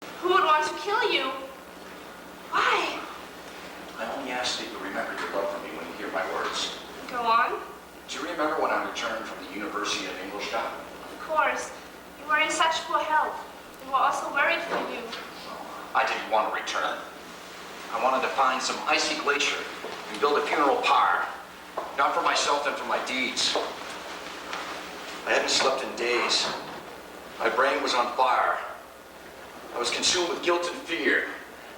Who would want to kill you? Why? I only ask that you remember your love for me when you hear my words. Go on. Do you remember when I returned from the University of Ingolstadt? Of course. You were in such poor health. We were also worried for you. I didn't want to return. I wanted to find some icy glacier and build a funeral pyre. Not for myself and for my deeds. I hadn't slept in days. My brain was on fire. I was consumed with guilt and fear,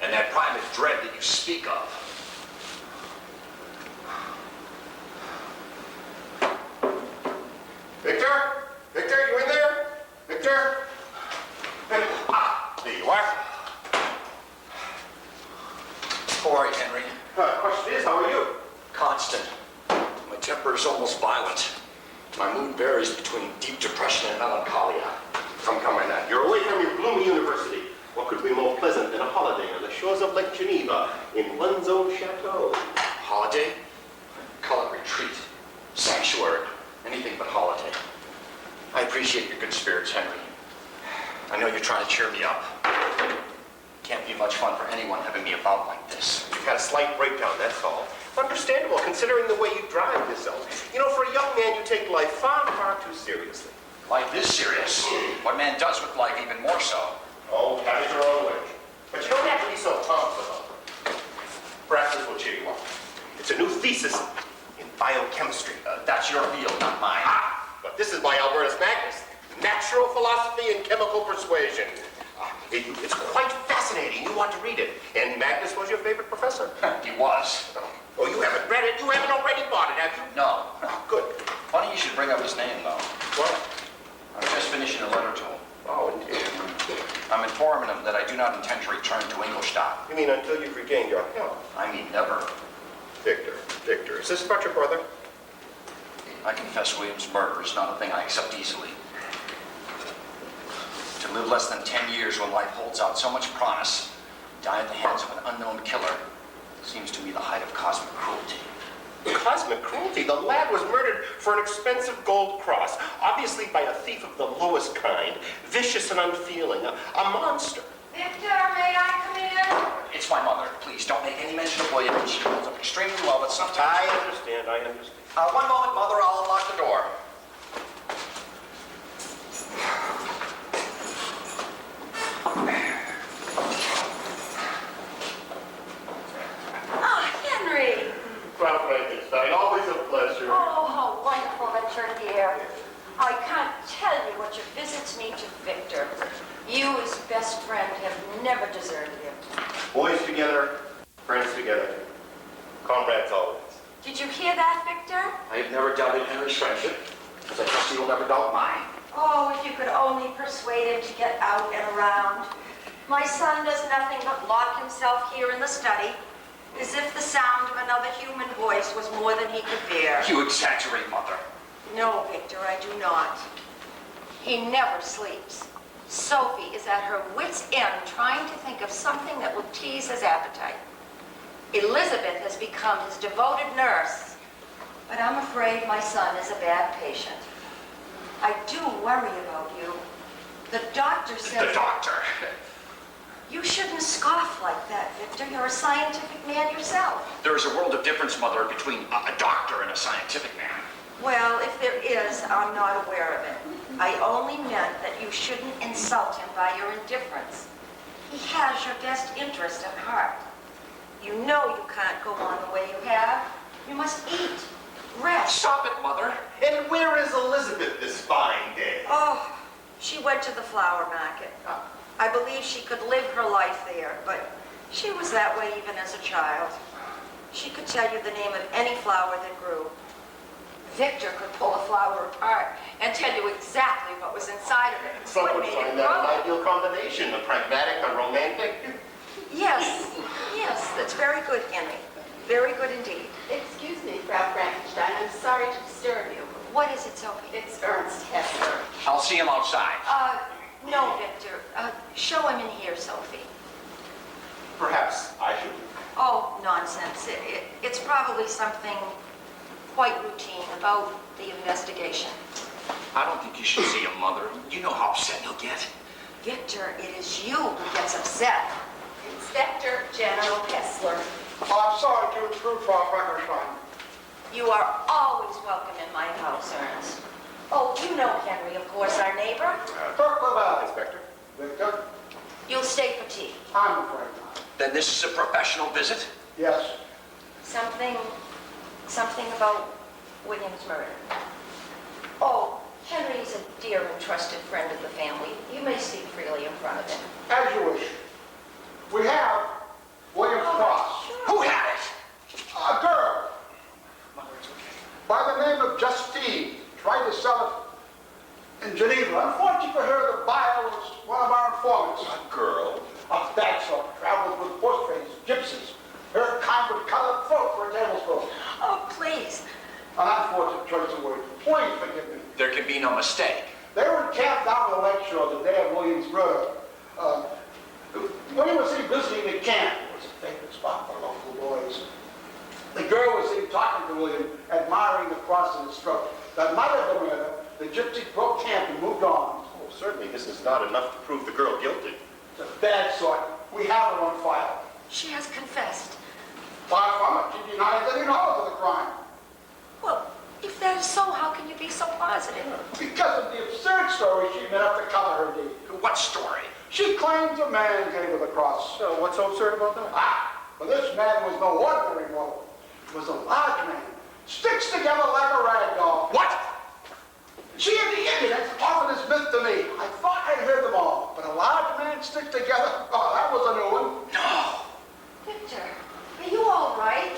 and that private dread that you speak of. Victor? Victor, you in there? Victor? There you are. How are you, Henry? Question is, how are you? Constant. My temper is almost violent. My mood varies between deep depression and melancholia. Come, my lad. You're away from your gloomy university. What could be more pleasant than a holiday on the shores of Lake Geneva in one's own chateau? Holiday? Call it retreat. Sanctuary. Anything but holiday. I appreciate your good spirits, Henry. I know you're trying to cheer me up. Can't be much fun for anyone having me about like this. You've had a slight breakdown, that's all. Understandable, considering the way you drive yourself. You know, for a young man, you take life far, far too seriously. Life is serious. What man does with life even more so. Oh, have it your own way. But you don't have to be so confident. Perhaps this will cheer you up. It's a new thesis in biochemistry. That's your field, not mine. But this is my Albertus Magnus. Natural philosophy and chemical persuasion. It's quite fascinating. You want to read it. And Magnus was your favorite professor? He was. Oh, you haven't read it? You haven't already bought it, have you? No. Oh, good. Funny you should bring up his name, though. What? I'm just finishing a letter to him. Oh, indeed. I'm informing him that I do not intend to return to Ingolstadt. You mean until you've regained your health? I mean never. Victor, is this about your brother? I confess William's murder is not a thing I accept easily. To live less than 10 years when life holds out so much promise, die at the hands of an unknown killer, seems to me the height of cosmic cruelty. Cosmic cruelty? The lad was murdered for an expensive gold cross, obviously by a thief of the lowest kind, vicious and unfeeling, a monster. Victor, may I come in? It's my mother. Please, don't make any mention of William. She holds up extremely well, but sometimes... I understand. One moment, Mother. I'll unlock the door. Henry. Frau Frankenstein, always a pleasure. Oh, how wonderful that you're here. I can't tell you what your visits mean to Victor. You, his best friend, have never deserted him. Boys together, friends together, comrades always. Did you hear that, Victor? I have never doubted Henry's friendship, because I trust he will never doubt mine. Oh, if you could only persuade him to get out and around. My son does nothing but lock himself here in the study, as if the sound of another human voice was more than he could bear. You exaggerate, Mother. No, Victor, I do not. He never sleeps. Sophie is at her wit's end trying to think of something that will tease his appetite. Elizabeth has become his devoted nurse, but I'm afraid my son is a bad patient. I do worry about you. The doctor said... The doctor? You shouldn't scoff like that, Victor. You're a scientific man yourself. There is a world of difference, Mother, between a doctor and a scientific man. Well, if there is, I'm not aware of it. I only meant that you shouldn't insult him by your indifference. He has your best interest at heart. You know you can't go on the way you have. You must eat, rest. Stop it, Mother. And where is Elizabeth this fine day? Oh, she went to the flower market. I believe she could live her life there, but she was that way even as a child. She could tell you the name of any flower that grew. Victor could pull a flower apart and tell you exactly what was inside of it. Some what would made find it that grow. an ideal combination, the pragmatic and romantic. Yes, that's very good, Henry. Very good indeed. Excuse me, Frau Frankenstein. I'm sorry to disturb you. What is it, Sophie? It's Ernst Hester. I'll see him outside. No, Victor. Show him in here, Sophie. Perhaps I should. Oh, nonsense. It's probably something quite routine about the investigation. I don't think you should see him, Mother. You know how upset he'll get. Victor, it is you who gets upset. Inspector General Kessler. I'm sorry to intrude, Frau Frankenstein. You are always welcome in my house, Ernest. Oh, you know Henry, of course, our neighbor. Inspector. Victor? You'll stay for tea. I'm afraid not. Then this is a professional visit? Yes. Something about William's murder. Oh, Henry's a dear and trusted friend of the family. You may speak freely in front of him. As you wish. We have William's cross. Who had it? A girl Mother, it's okay. by the name of Justine tried to sell it in Geneva. Unfortunately for her, the buyer was one of our informants. A girl? A bad sort. Travels with horse traders, gypsies. Her kind would cut her throat for a tablespoon. Oh, please. An unfortunate choice of words. Please forgive me. There can be no mistake. They were camped down the lakeshore the day of William's murder. William was seen visiting the camp. It was a favorite spot for local boys. The girl was seen talking to William, admiring the cross in his throat. The night of the murder, the gypsy broke camp and moved on. Oh, certainly this is not enough to prove the girl guilty. It's a bad sort. We have her on file. She has confessed. Far from it. She denies any knowledge of the crime. Well, if that is so, how can you be so positive? Because of the absurd story she made up to cover her deed. What story? She claims a man came with a cross. So what's so absurd about that? But this man was no ordinary mortal. He was a large man. Sticks together like a rag doll. What? She and the Indians offered this myth to me. I thought I'd heard them all. But a large man stick together? Oh, that was a new one. No. Victor, are you all right?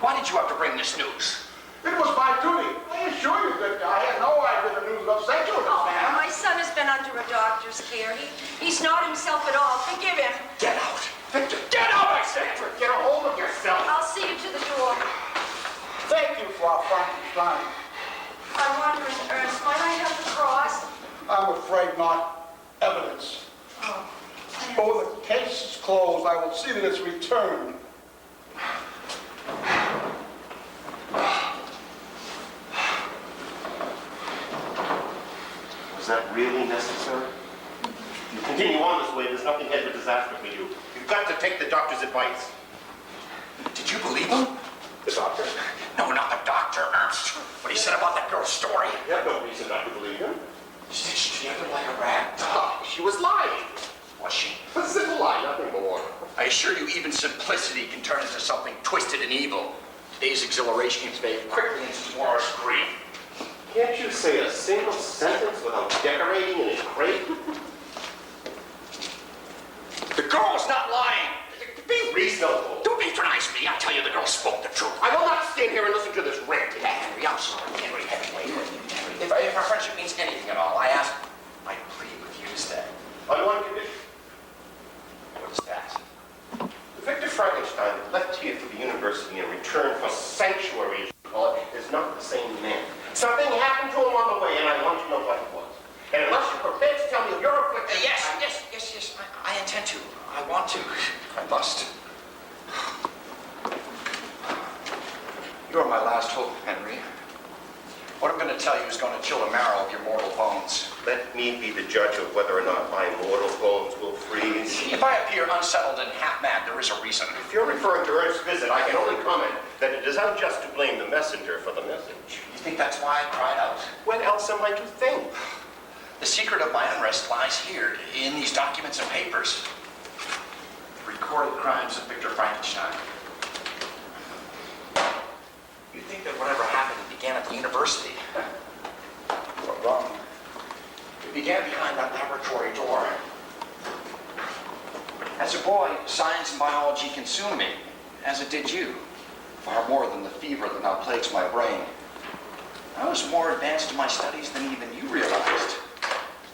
Why did you have to bring this news? It was my duty. I assure you, Victor, I had no idea the news would upset you with this Oh, man. my son has been under a doctor's care. He's not himself at all. Forgive him. Get out. Victor, get out, I said. Get a hold of yourself. I'll see you to the door. Thank you, Frau Frankenstein. I'm wondering, Ernst, might I have the cross? I'm afraid not. Evidence. Oh, Oh, the case is closed. I will see that it's returned. Was that really necessary? If you continue on this way, there's nothing ahead but disaster for you. You've got to take the doctor's advice. Did you believe him? The doctor? No, not the doctor, Ernst. What he said about that girl's story. You have no reason not to believe him. She acted like a rat. She was lying. Was she? A simple lie, nothing more. I assure you, even simplicity can turn into something twisted and evil. Today's exhilaration can fade quickly into tomorrow's grief. Can't you say a single sentence without decorating in a crate? The girl's not lying. Be reasonable. Don't patronize me. I tell you, the girl spoke the truth. I will not stand here and listen to this rant. Henry, I'm sorry. Henry, wait. If our friendship means anything at all, I plead with you to stay. On one condition. What is that? Victor Frankenstein left here for the university in return for sanctuary, as you call it, is not the same man. Something happened to him on the way, and I want to know what it was. And unless you're prepared to tell me of your affliction... Yes. I intend to. I want to. I must. You're my last hope, Henry. What I'm going to tell you is going to chill the marrow of your mortal bones. Let me be the judge of whether or not my mortal bones will freeze. If I appear unsettled and half-mad, there is a reason. If you're referring to Ernst's visit, I can only comment that it is unjust to blame the messenger for the message. You think that's why I cried out? What else am I to think? The secret of my unrest lies here, in these documents and papers. The recorded crimes of Victor Frankenstein. You think that whatever happened began at the university? You're wrong. It began behind that laboratory door. As a boy, science and biology consumed me, as it did you. Far more than the fever that now plagues my brain. I was more advanced in my studies than even you realized.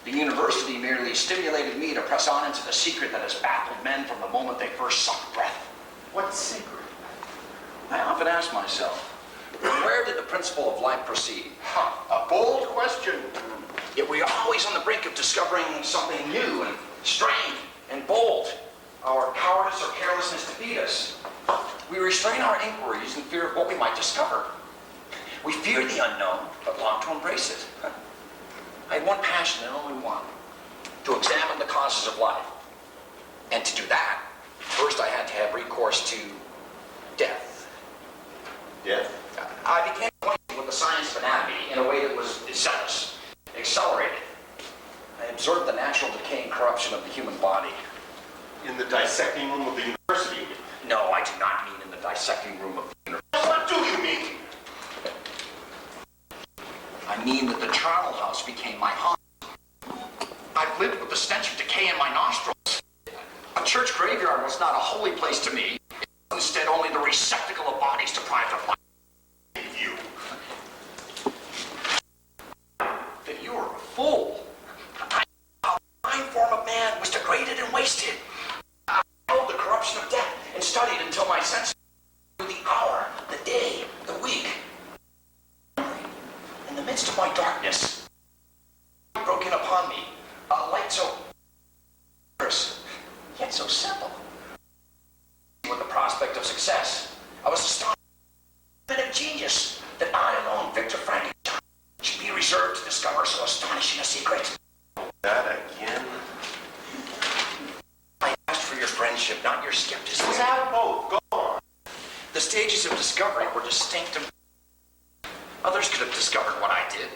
The university merely stimulated me to press on into the secret that has baffled men from the moment they first sucked breath. What secret? I often ask myself, where did the principle of life proceed? A bold question. Yet we are always on the brink of discovering something new and strange and bold. Our cowardice or carelessness defeat us. We restrain our inquiries in fear of what we might discover. We fear the unknown, but long to embrace it. I had one passion and only one. to examine the causes of life. And to do that, first I had to have recourse to death. Death? I became acquainted with the science of anatomy in a way that was zealous, accelerated. I observed the natural decay and corruption of the human body. In the dissecting room of the university? No, I do not mean in the dissecting room of the university. What do you mean? I mean that the charnel house became my haunt. I've lived with the stench of decay in my nostrils. A church graveyard was not a holy place to me. It was instead only the receptacle of bodies deprived of life. You. That you were a fool. How the fine form of man was degraded and wasted. I know the corruption of death and studied until my senses knew the hour, the day, the week. In the midst of my darkness, broke in upon me a light so yet so simple. With the prospect of success, I was astonished at a genius that I alone, Victor Frankenstein, should be reserved to discover so astonishing a secret. That again? I asked for your friendship, not your skepticism. Oh, go on. The stages of discovery were distinct and others could have discovered what I did.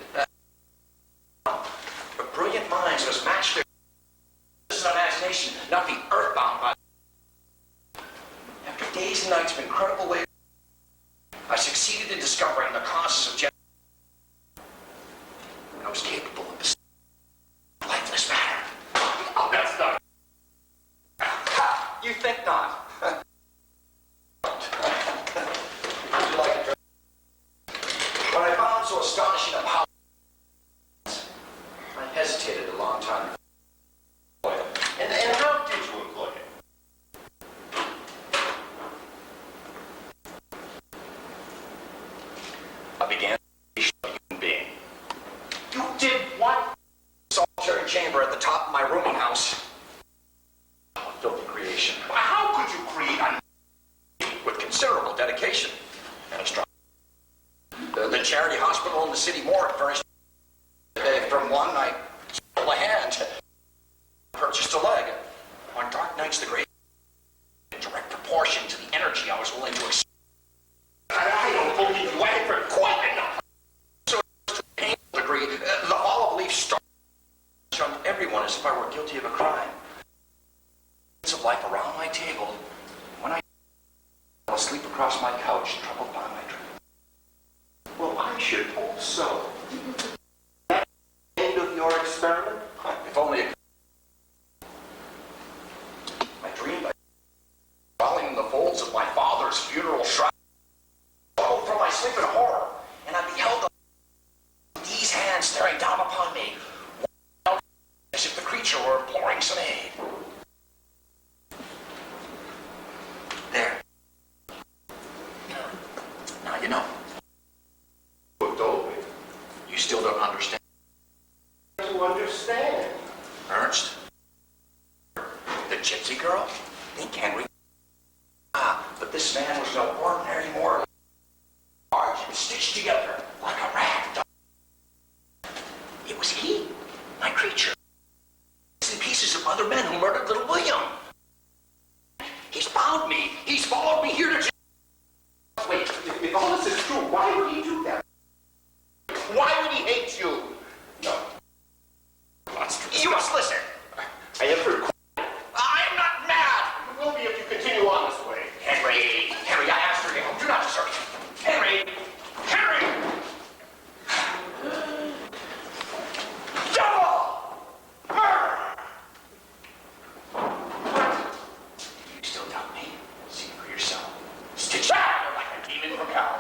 But brilliant minds must match their imagination, not be earthbound by. After days and nights of incredible labor, I succeeded in discovering the causes of I was capable of lifeless matter. Oh, that's not. Ha! You think not? Would you like a drink? When I found so astonishing a power, I hesitated a long time. And how did you employ it? I began to be a human being. You did what? Solitary chamber at the top of my rooming house. A filthy creation. How could you create a... With considerable dedication and a strong. The charity hospital and the city morgue furnished. From one night, stole a hand, purchased a leg. On dark nights, the great in direct proportion to the energy I was willing to expend. I don't believe you ever quite enough. So to a painful degree, the olive leaf star jumped everyone as if I were guilty of a crime. Of life around my table, when I fell asleep across my couch, troubled by my dream. Well, I should hope so. That end of your experiment? If only it. I dreamed I crawling in the folds of my father's funeral shroud. Oh, from my sleep in horror, and I beheld these hands staring down upon me, as if the creature were imploring some aid. There. Now you know. You told me. You still don't understand. To understand. Ernst? The gypsy girl? They can't read. But this man was no ordinary mortal. Marge stitched together like a rag. It was he, my creature. And pieces of other men who murdered little William. He's found me. He's followed me here to... Wait, if all this is true, why would he do that? Why would he hate you? No. You must listen. I have heard... I am not mad. You will be if you continue on this way. Henry, I asked for you. Do not desert. Henry! Devil! You still doubt me? See for yourself. Stitch out like a demon from hell.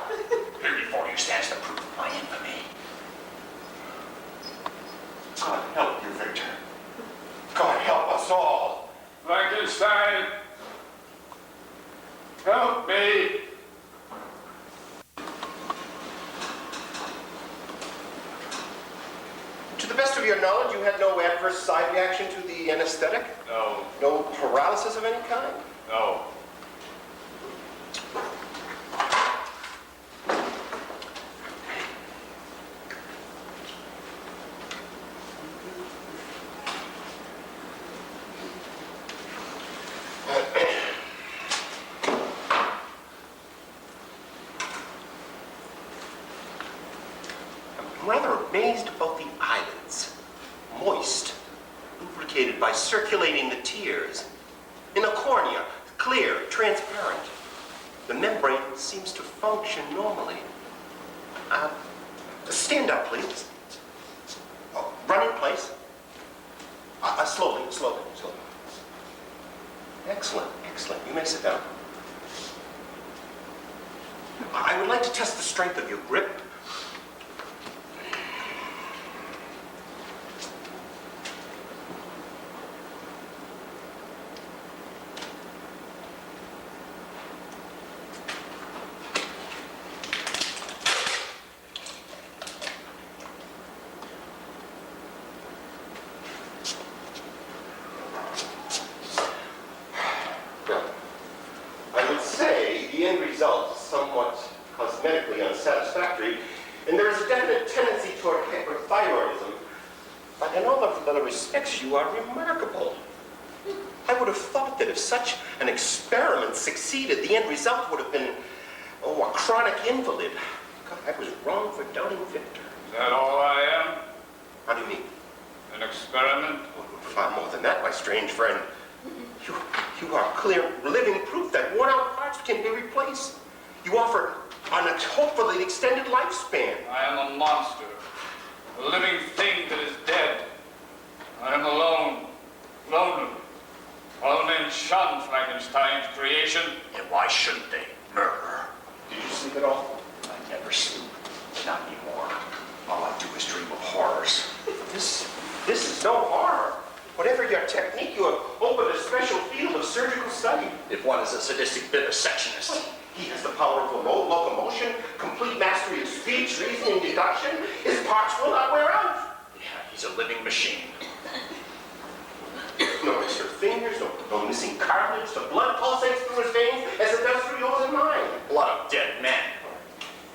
Here before you stands the proof of my infamy. God help you, Victor. God help us all. Frankenstein, help me. To the best of your knowledge, you had no adverse side reaction to the anesthetic? No, No paralysis of any kind? no. I'm rather amazed about the eyelids. Moist, lubricated by circulating the tears. In the cornea, clear, transparent. The membrane seems to function normally. Stand up, please. Oh, run in place. Slowly. Excellent. You may sit down. I would like to test the strength of your grip. You are remarkable. I would have thought that if such an experiment succeeded, the end result would have been, a chronic invalid. God, I was wrong for doubting Victor. Is that all I am? How do you mean? An experiment? Far more than that, my strange friend. You are clear, living proof that worn-out parts can be replaced. You offer an hopefully extended lifespan. I am a monster, a living thing that is dead. I am alone, lonely. All men shun Frankenstein's creation. And why shouldn't they? Murderer. Did you sleep at all? I never sleep. Not anymore. All I do is dream of horrors. This is no horror. Whatever your technique, you have opened a special field of surgical study. If one is a sadistic vivisectionist. He has the power of locomotion, complete mastery of speech, reasoning, deduction. His parts will not wear out. Yeah, he's a living machine. No missing fingers, no missing cartilage. The blood pulsates through his veins as it does through yours and mine. Blood of dead men.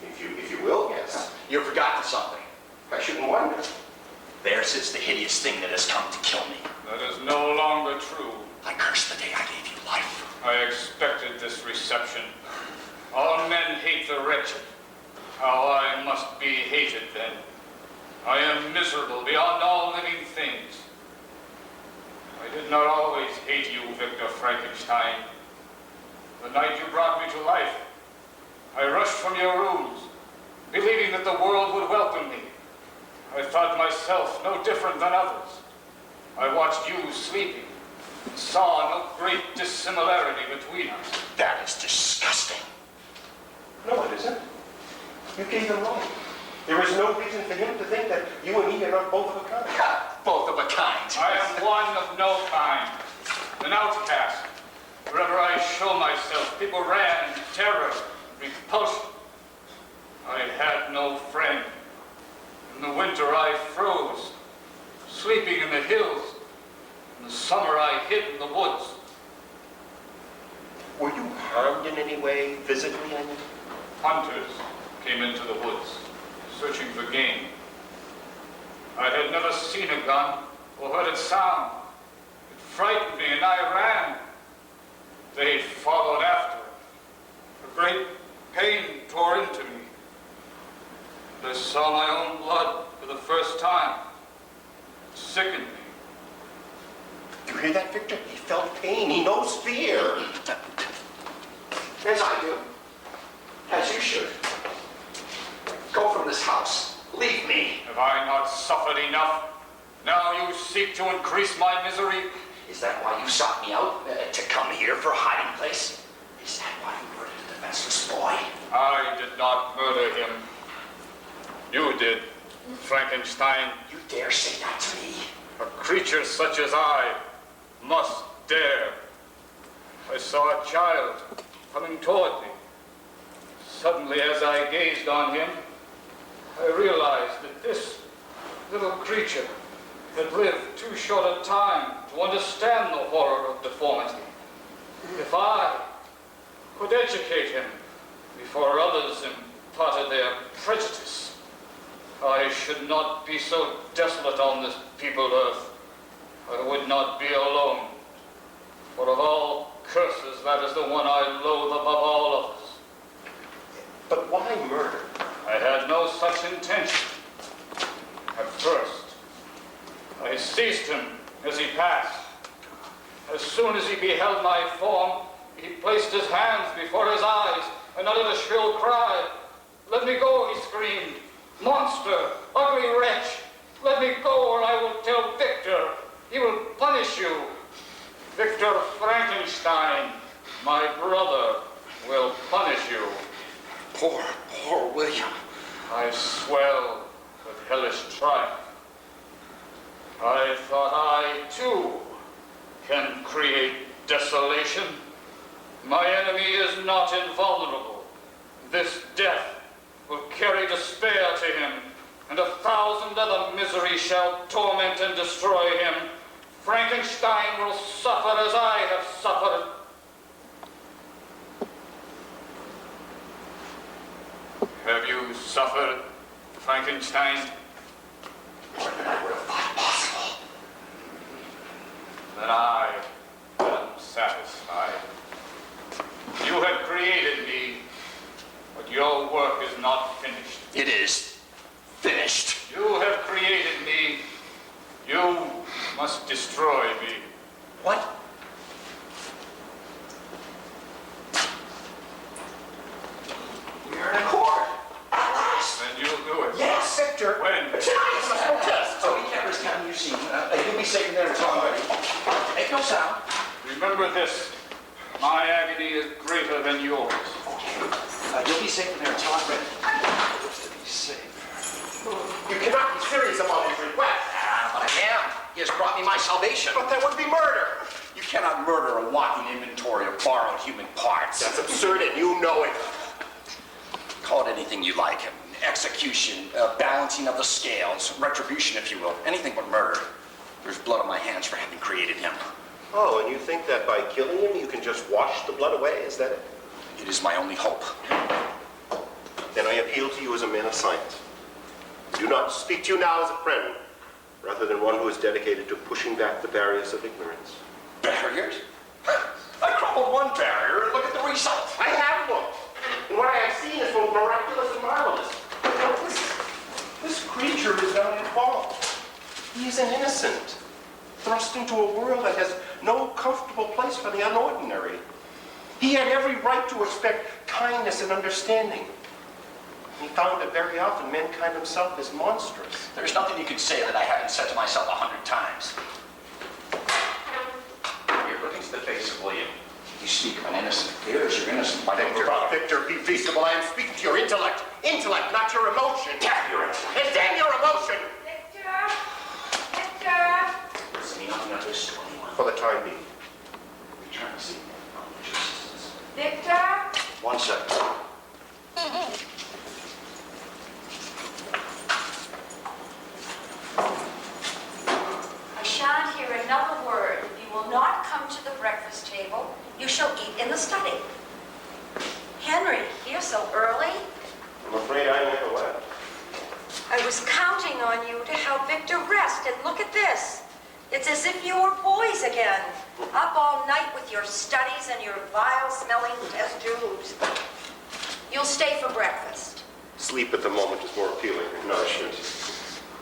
If you will, yes. You've forgotten something. I shouldn't wonder. There sits the hideous thing that has come to kill me. That is no longer true. I curse the day I gave you life. I expected this reception. All men hate the wretched. How I must be hated then. I am miserable beyond all living things. I did not always hate you, Victor Frankenstein. The night you brought me to life, I rushed from your rooms, believing that the world would welcome me. I thought myself no different than others. I watched you sleeping, and saw no great dissimilarity between us. That is disgusting. No, it isn't. You gave him wrong. There is no reason for him to think that you and he are not both of a kind. Both of a kind. I am one of no kind, an outcast. Wherever I show myself, people ran in terror, repulsion. I had no friend. In the winter I froze, sleeping in the hills. In the summer I hid in the woods. Were you harmed in any way, physically, I mean? Hunters came into the woods, searching for game. I had never seen a gun or heard it sound. It frightened me and I ran. They followed after. A great pain tore into me. I saw my own blood for the first time. It sickened me. You hear that, Victor? He felt pain. He knows fear. As I do. As you should. Go from this house. Leave me. Have I not suffered enough? Now you seek to increase my misery? Is that why you sought me out? To come here for a hiding place? Is that why you murdered the defenseless boy? I did not murder him. You did, Frankenstein. You dare say that to me? A creature such as I must dare. I saw a child coming toward me. Suddenly, as I gazed on him, I realized that this little creature had lived too short a time to understand the horror of deformity. If I could educate him before others imparted their prejudice, I should not be so desolate on this peopled earth. I would not be alone. For of all curses, that is the one I loathe above all others. But why murder? I had no such intention. seized him as he passed. As soon as he beheld my form, he placed his hands before his eyes and uttered a shrill cry. "Let me go," he screamed. "Monster, ugly wretch, let me go or I will tell Victor. He will punish you. Victor Frankenstein, my brother, will punish you." Poor William. I swell with hellish triumph. I thought I, too, can create desolation. My enemy is not invulnerable. This death will carry despair to him, and 1,000 other miseries shall torment and destroy him. Frankenstein will suffer as I have suffered. Have you suffered, Frankenstein? More than I would have thought possible. Then I am satisfied. You have created me, but your work is not finished. It is finished. You have created me. You must destroy me. What? We're in accord. At last. Then you'll do it. Yes, Victor. When? Tonight, let's protest. So we can't risk having you seen. You'll be safe in there until I'm ready. Make no sound. Remember this. My agony is greater than yours. Okay. You'll be safe in there until I'm ready. To be safe. You cannot be serious about his request. But I am. He has brought me my salvation. But that would be murder. You cannot murder a walking inventory of borrowed human parts. That's absurd, and you know it. Call it anything you like. Execution, balancing of the scales, retribution, if you will. Anything but murder. There's blood on my hands for having created him. Oh, and you think that by killing him, you can just wash the blood away? Is that it? It is my only hope. Then I appeal to you as a man of science. I do not speak to you now as a friend, rather than one who is dedicated to pushing back the barriers of ignorance. Barriers? I crumbled one barrier and look at the result. I have looked, and what I have seen is both miraculous and marvelous. This creature is not involved. He is an innocent, thrust into a world that has no comfortable place for the unordinary. He had every right to expect kindness and understanding. He found that very often mankind himself is monstrous. There's nothing you can say that I haven't said to myself 100 times. You're looking to the face of William. You speak of an innocent. Here is your innocent. Victor, be peaceable. I am speaking to your intellect. Intellect, not your emotion. Damn your intellect. And damn your emotion! Victor! Victor! Is he nothing of this to anyone? For the time being. Return to see me. Jesus. Victor! 1 second. I shan't hear another word. If you will not come to the breakfast table, you shall eat in the study. Henry, here so early? I'm afraid I never will. I was counting on you to help Victor rest, and look at this. It's as if you were boys again, up all night with your studies and your vile-smelling test tubes. You'll stay for breakfast. Sleep at the moment is more appealing than nourishment.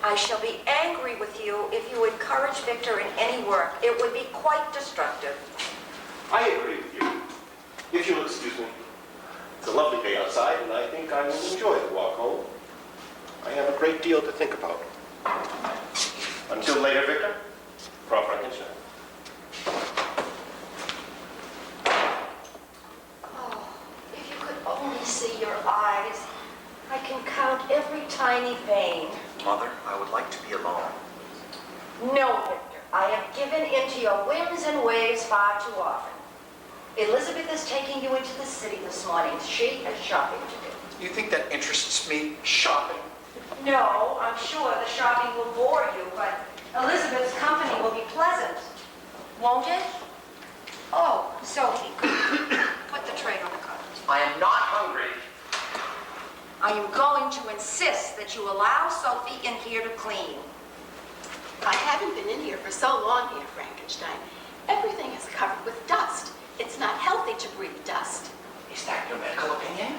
I shall be angry with you if you encourage Victor in any work. It would be quite destructive. I agree with you. If you'll excuse me. It's a lovely day outside, and I think I will enjoy the walk home. I have a great deal to think about. Until later, Victor. Frau Frankenstein. Oh, if you could only see your eyes. I can count every tiny vein. Mother, I would like to be alone. No, Victor. I have given in to your whims and ways far too often. Elizabeth is taking you into the city this morning. She has shopping to do. You think that interests me? Shopping? No, I'm sure the shopping will bore you, but Elizabeth's company will be pleasant. Won't it? Oh, Sophie, put the tray on the cart. I am not hungry. I am going to insist that you allow Sophie in here to clean. I haven't been in here for so long here, Frankenstein. Everything is covered with dust. It's not healthy to breathe dust. Is that your medical opinion?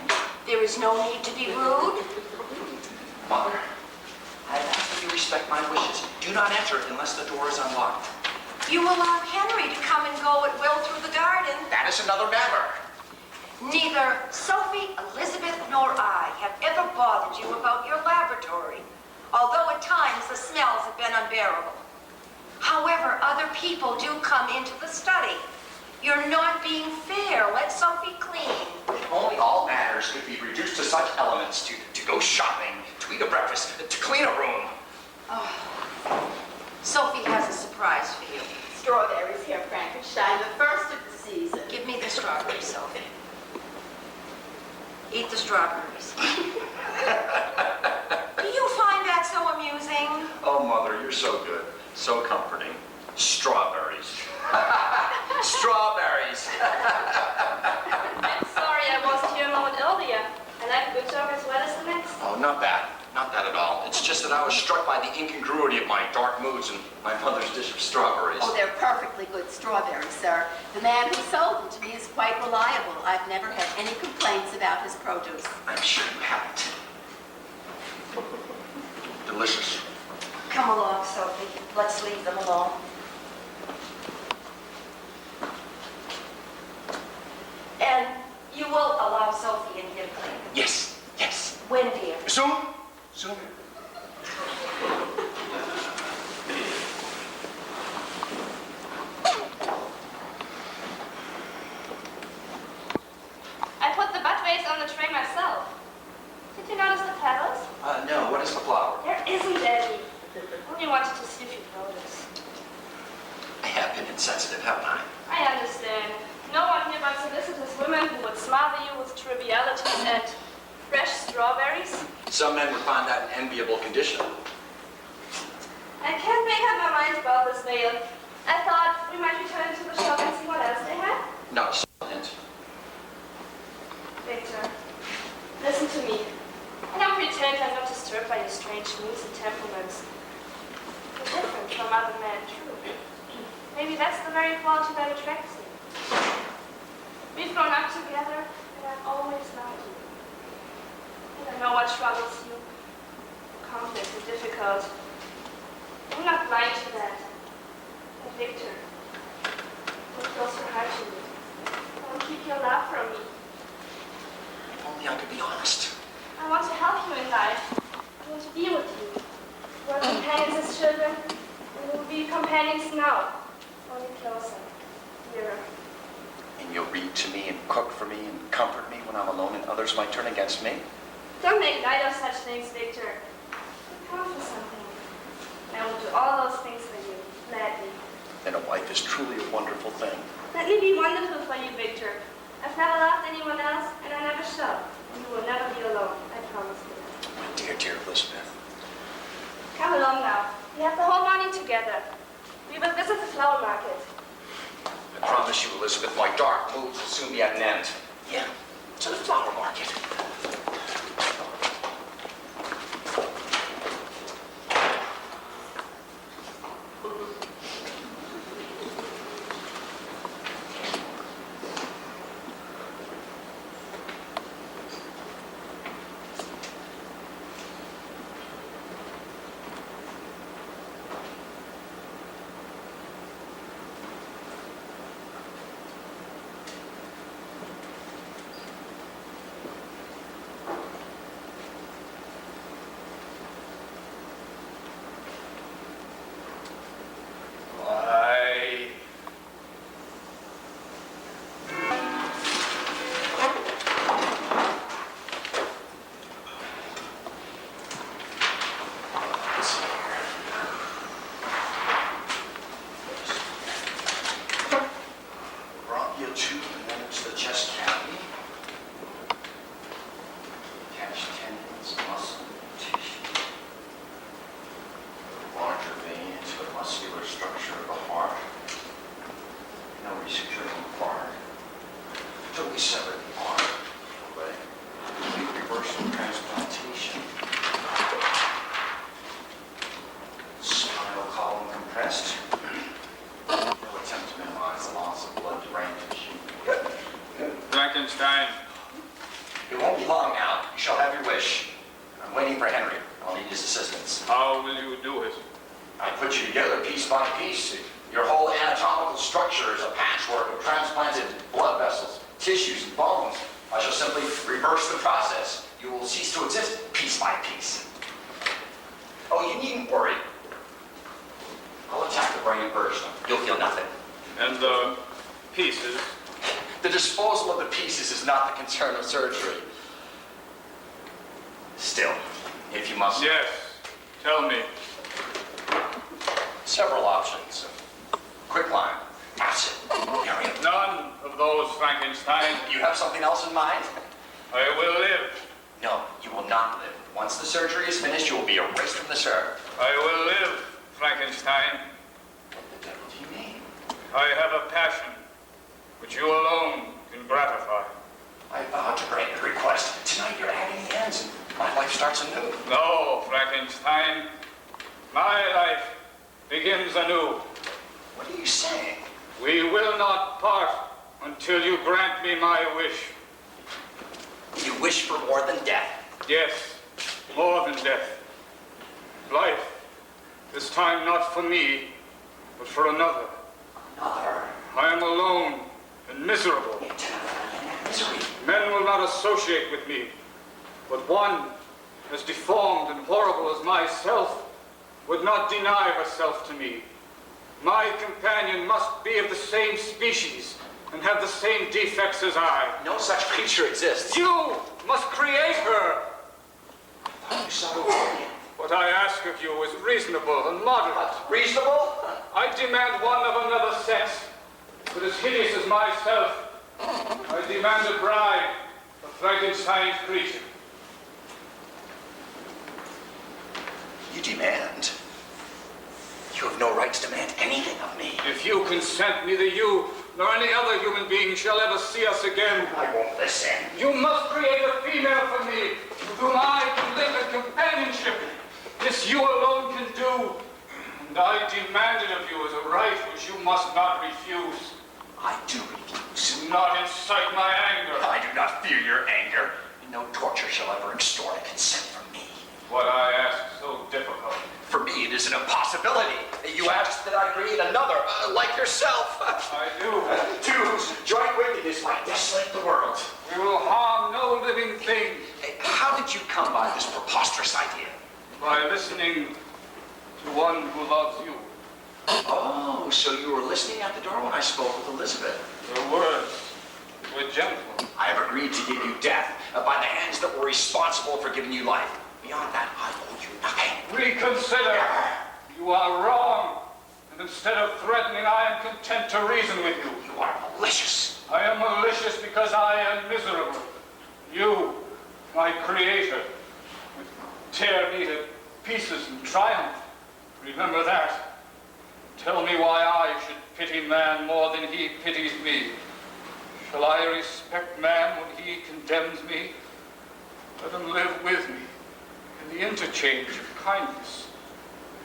There is no need to be rude. Mother, I've asked that you respect my wishes. Do not enter unless the door is unlocked. You allow Henry to come and go at will through the garden. That is another matter. Neither Sophie, Elizabeth, nor I have ever bothered you about your laboratory, although at times the smells have been unbearable. However, other people do come into the study. You're not being fair. Let Sophie clean. If only all matters could be reduced to such elements to go shopping, to eat a breakfast, to clean a room. Oh. Sophie has a surprise for you. Strawberries here, Frankenstein, the first of the season. Give me the strawberries, Sophie. Eat the strawberries. Do you find that so amusing? Oh, Mother, you're so good. So comforting. Strawberries. Strawberries. I'm sorry I wasn't here a moment earlier. I like a good joke as well as the next. Oh, not that. Not that at all. It's just that I was struck by the incongruity of my dark moods and my mother's dish of strawberries. Oh, they're perfectly good strawberries, sir. The man who sold them to me is quite reliable. I've never had any complaints about his produce. I'm sure you haven't. Delicious. Come along, Sophie. Let's leave them alone. And you will allow Sophie in here clean. Yes, yes. When, dear? Soon? Soon. I put the butt vase on the tray myself. Did you notice the petals? No, what is the flower? There isn't any. Only wanted to see if you'd notice. I have been insensitive, haven't I? I understand. No one here but solicitous women who would smother you with trivialities and fresh strawberries. Some men would find that an enviable condition. I can't make up my mind about this veil. I thought we might return to the shop and see what else they had. No, hint. Victor, listen to me. I don't pretend I'm not disturbed by your strange moods and temperaments. You're different from other men, true. Maybe that's the very quality that attracts you. We've grown up together, and I've always loved you. And I know what troubles you. Complex and difficult. I'm not blind to that. But Victor, don't feel so hard to me. Don't keep your love from me. If only I could be honest. I want to help you in life. I want to be with you. We're companions as children, and we'll be companions now. Only closer, nearer. And you'll read to me and cook for me and comfort me when I'm alone and others might turn against me? Don't make light of such things, Victor. Come for something. And I will do all those things for you, gladly. And a wife is truly a wonderful thing. Let me be wonderful for you, Victor. I've never loved anyone else, and I never shall. And you will never be alone, I promise you. My dear, dear Elizabeth. Come along now. We have the whole morning together. We will visit the flower market. I promise you, Elizabeth, my dark moods will soon be at an end. Yeah, to the flower market. Frankenstein. It won't be long now. You shall have your wish. I'm waiting for Henry. I'll need his assistance. How will you do it? I put you together piece by piece. Your whole anatomical structure is a patchwork of transplanted blood vessels, tissues, and bones. I shall simply reverse the process. You will cease to exist piece by piece. Oh, you needn't worry. I'll attack the brain first. You'll feel nothing. And the pieces? The disposal of the pieces is not the concern of surgery. Still, if you must... Yes. Tell me. Several options. Quicklime, acid, barium. None of those, Frankenstein. You have something else in mind? I will live. No, you will not live. Once the surgery is finished, you will be erased from this earth. I will live, Frankenstein. What the devil do you mean? I have a passion which you alone can gratify. I vow to grant your request. Tonight your agony ends and my life starts anew. No, Frankenstein. My life begins anew. What are you saying? We will not part until you grant me my wish. You wish for more than death. Yes, more than death. Life, this time not for me, but for another. Another? I am alone and miserable. Misery. Men will not associate with me, but one as deformed and horrible as myself would not deny herself to me. My companion must be of the same species and have the same defects as I. No such creature exists. You must create her. You saw Horrigan. What I ask of you is reasonable and moderate. Reasonable? I demand one of another sex, but as hideous as myself. I demand a bride of Frankenstein's creature. You demand? You have no right to demand anything of me. If you consent, neither you nor any other human being shall ever see us again. I won't listen. You must create a female for me, with whom I can live in companionship. This you alone can do. And I demand it of you as a right which you must not refuse. I do refuse. Do not incite my anger. I do not fear your anger. No torture shall ever extort a consent from me. What I ask so difficult. For me, it is an impossibility. You ask that I create another, like yourself. I do. Twos, joint wickedness might desolate the world. We will harm no living thing. How did you come by this preposterous idea? By listening to one who loves you. Oh, so you were listening at the door when I spoke with Elizabeth. Your words were gentle. I have agreed to give you death by the hands that were responsible for giving you life. Beyond that, I owe you nothing. Reconsider. You are wrong. And instead of threatening, I am content to reason with you. You are malicious. I am malicious because I am miserable. You, my creator, would tear me to pieces in triumph. Remember that. Tell me why I should pity man more than he pities me. Shall I respect man when he condemns me? Let him live with me in the interchange of kindness.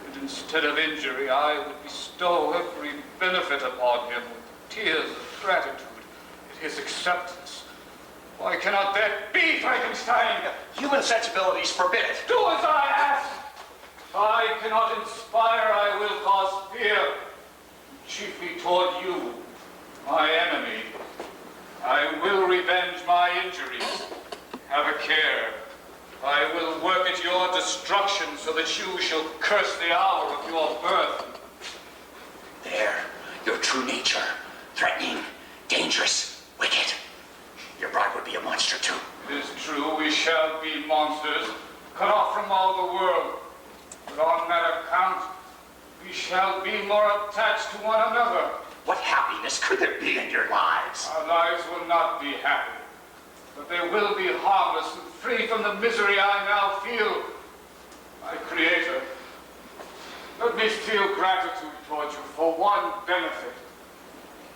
And instead of injury, I would bestow every benefit upon him with tears of gratitude at his acceptance. Why cannot that be, Frankenstein? Human sensibilities forbid it. Do as I ask. If I cannot inspire, I will cause fear, chiefly toward you, my enemy. I will revenge my injuries. Have a care. I will work at your destruction so that you shall curse the hour of your birth. There, your true nature. Threatening, dangerous, wicked. Your bride would be a monster too. It is true, we shall be monsters, cut off from all the world. But on that account, we shall be more attached to one another. What happiness could there be in your lives? Our lives will not be happy, but they will be harmless and free from the misery I now feel. My Creator, let me feel gratitude towards you for one benefit.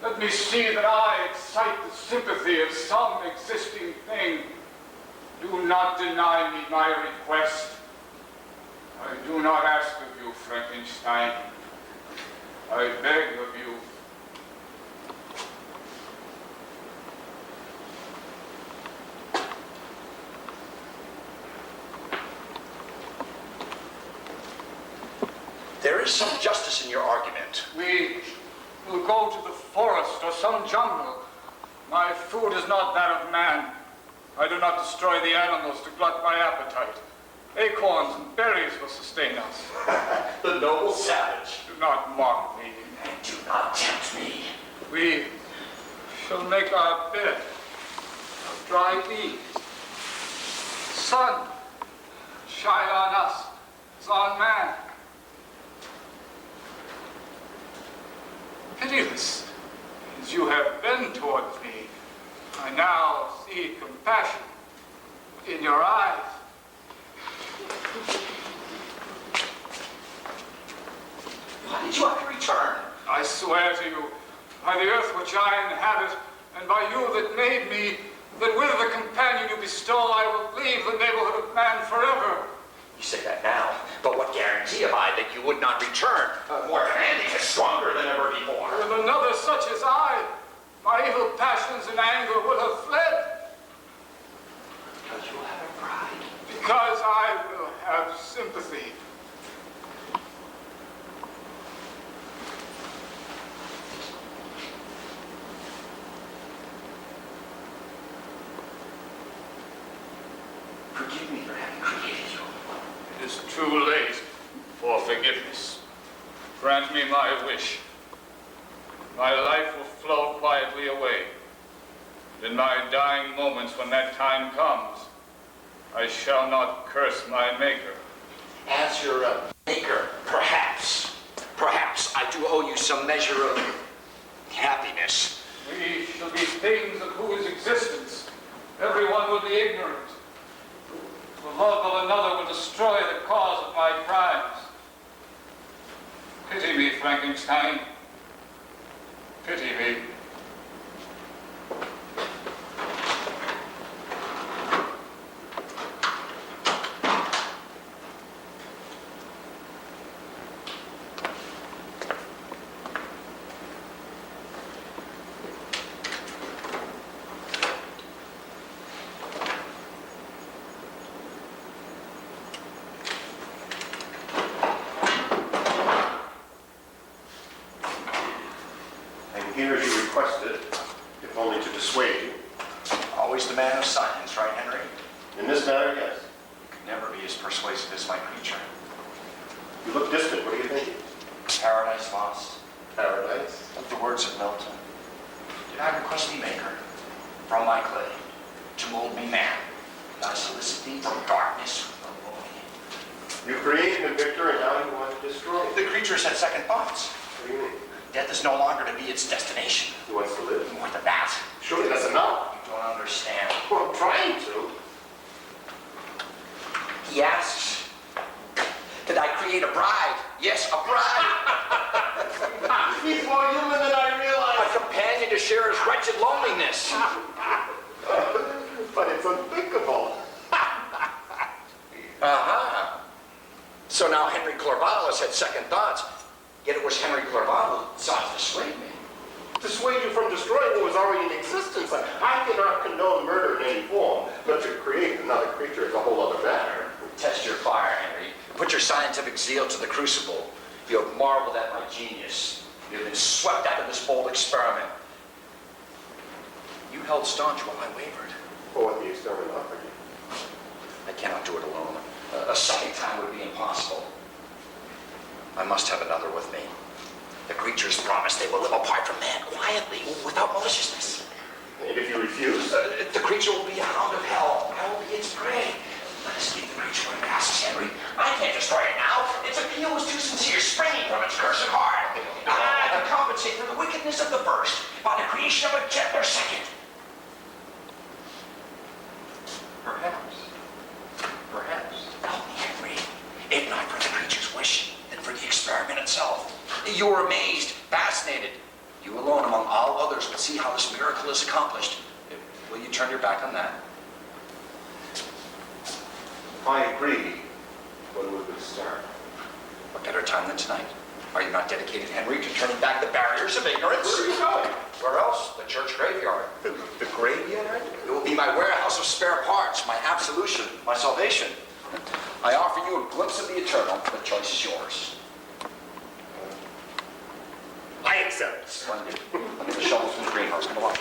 Let me see that I excite the sympathy of some existing thing. Do not deny me my request. I do not ask of you, Frankenstein. I beg of you. there is some justice in your argument. We will go to the forest or some jungle. My food is not that of man. I do not destroy the animals to glut my appetite. Acorns and berries will sustain us. The noble savage. Do not mock me. And do not tempt me. We shall make our bed of dry leaves. Sun shine on us as on man. Pitiless as you have been towards me, I now see compassion in your eyes. Why did you have to return? I swear to you, by the earth which I inhabit, and by you that made me, that with the companion you bestow, I will leave the neighborhood of man forever. You say that now, but what guarantee have I that you would not return? More commanding and stronger than ever before. With another such as I, my evil passions and anger will have fled. Because you will have a pride. Because I will have sympathy. Forgive me for having created you. It is too late for forgiveness. Grant me my wish. My life will flow quietly away. In my dying moments, when that time comes, I shall not curse my Maker. As your maker, perhaps I do owe you some measure of happiness. We shall be things of whose existence everyone will be ignorant. The love of another will destroy the cause of my crimes. Pity me, Frankenstein. Pity me. Here as you requested, if only to dissuade you. Always the man of science, right, Henry? In this matter, yes. You could never be as persuasive as my creature. You look distant. What do you think? Paradise lost. Paradise? With the words of Milton. Did I request thee, Maker, from my clay, to mold me man, and I solicit thee from darkness of the void? You created him, Victor, and now you want to destroy him. The creature's had second thoughts. What do you mean? Death is no longer to be its destination. He wants to live. More than that. Surely that's enough. You don't understand. Well, I'm trying to. He asks, did I create a bride? Yes, a bride. He's more human than I realized. A companion to share his wretched loneliness. But it's unthinkable. Uh-huh. So now Henry Clerval has had second thoughts. Yet it was Henry Clerval who sought to dissuade me. Dissuade you from destroying what was already in existence. I cannot condone murder in any form, but to create another creature is a whole other matter. Test your fire, Henry. Put your scientific zeal to the crucible. You have marveled at my genius. You have been swept out of this bold experiment. You held staunch while I wavered. For what the experiment offered you. I cannot do it alone. A second time would be impossible. I must have another with me. The creatures promise they will live apart from man, quietly, without maliciousness. And if you refuse? The creature will be a hound of hell. I will be its prey. Let us leave the creature where it passes, Henry. I can't destroy it now. Its appeal was too sincere, springing from its cursed heart. I can compensate for the wickedness of the first by the creation of a gentler second. Perhaps. Help me, Henry. If not for the creature's wish, then for the experiment itself. You were amazed, fascinated. You alone among all others will see how this miracle is accomplished. Will you turn your back on that? I agree. When would we start? What better time than tonight? Are you not dedicated, Henry, to turning back the barriers of ignorance? Where are you going? Where else? The church graveyard. The graveyard? It will be my warehouse of spare parts, my absolution, my salvation. I offer you a glimpse of the eternal. The choice is yours. accept. Splendid. Let me get the shovels from the greenhouse. Come along.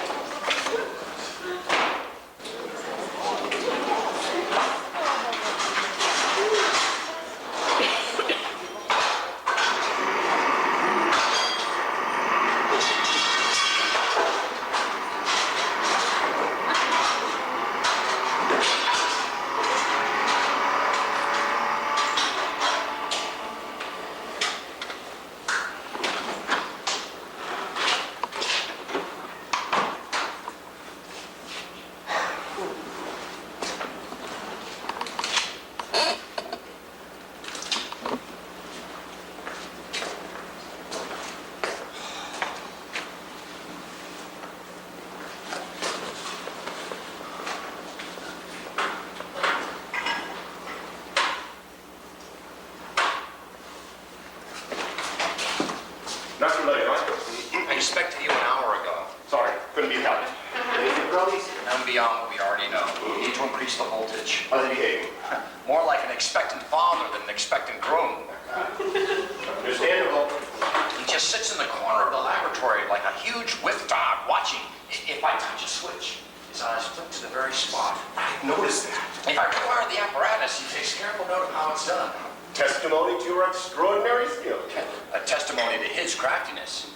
Not too late, right? I expected you an hour ago. Sorry, couldn't be helped. Anything, Brodies? None beyond what we already know. We need to increase the voltage. How's he behaving? More like an expectant father than an expectant groom. Understandable. He just sits in the corner of the laboratory like a huge whip dog watching. If I touch a switch, his eyes flick to the very spot. I've noticed that. If I require the apparatus, he takes careful note of how it's done. Testimony to your extraordinary skill. A testimony to his craftiness.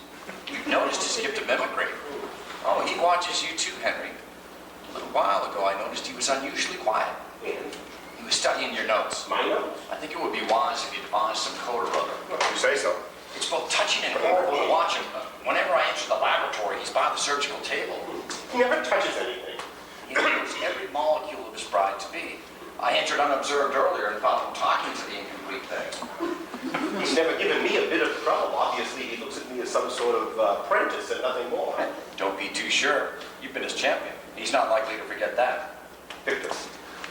You've noticed his gift of mimicry. Oh, he watches you too, Henry. A little while ago, I noticed he was unusually quiet. And He was studying your notes. my notes? I think it would be wise if you devised some code or other. You say so. It's both touching and horrible to watch him. Whenever I enter the laboratory, he's by the surgical table. He never touches anything. He knows every molecule of his bride-to-be. I entered unobserved earlier and found him talking to the incomplete thing. He's never given me a bit of trouble. Obviously, he looks at me as some sort of apprentice and nothing more. Don't be too sure. You've been his champion. He's not likely to forget that. Victor,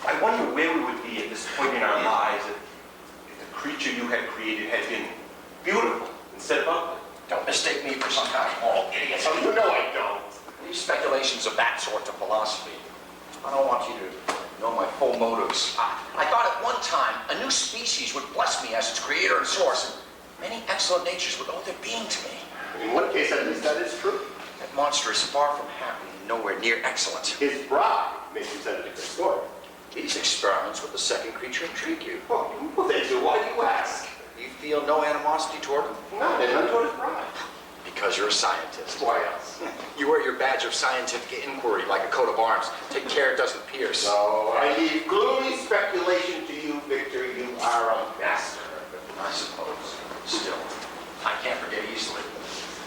I wonder where we would be at this point in our lives if the creature you had created had been beautiful instead of ugly. Don't mistake me for some kind of moral idiot. Oh, you know I don't. Leave speculations of that sort to philosophy. I don't want you to know my full motives. I thought at one time a new species would bless me as its creator and source. Many excellent natures would owe their being to me. In one case, at least, that is true. That monster is far from happy and nowhere near excellent. His bride may present a different story. These experiments with the second creature intrigue you. Oh, well, they do. Why do you ask? You feel no animosity toward him? None, and none toward his bride. Because you're a scientist. Why else? You wear your badge of scientific inquiry like a coat of arms. Take care it doesn't pierce. No, I leave gloomy speculation to you, Victor. You are a master. I suppose. Still, I can't forget easily.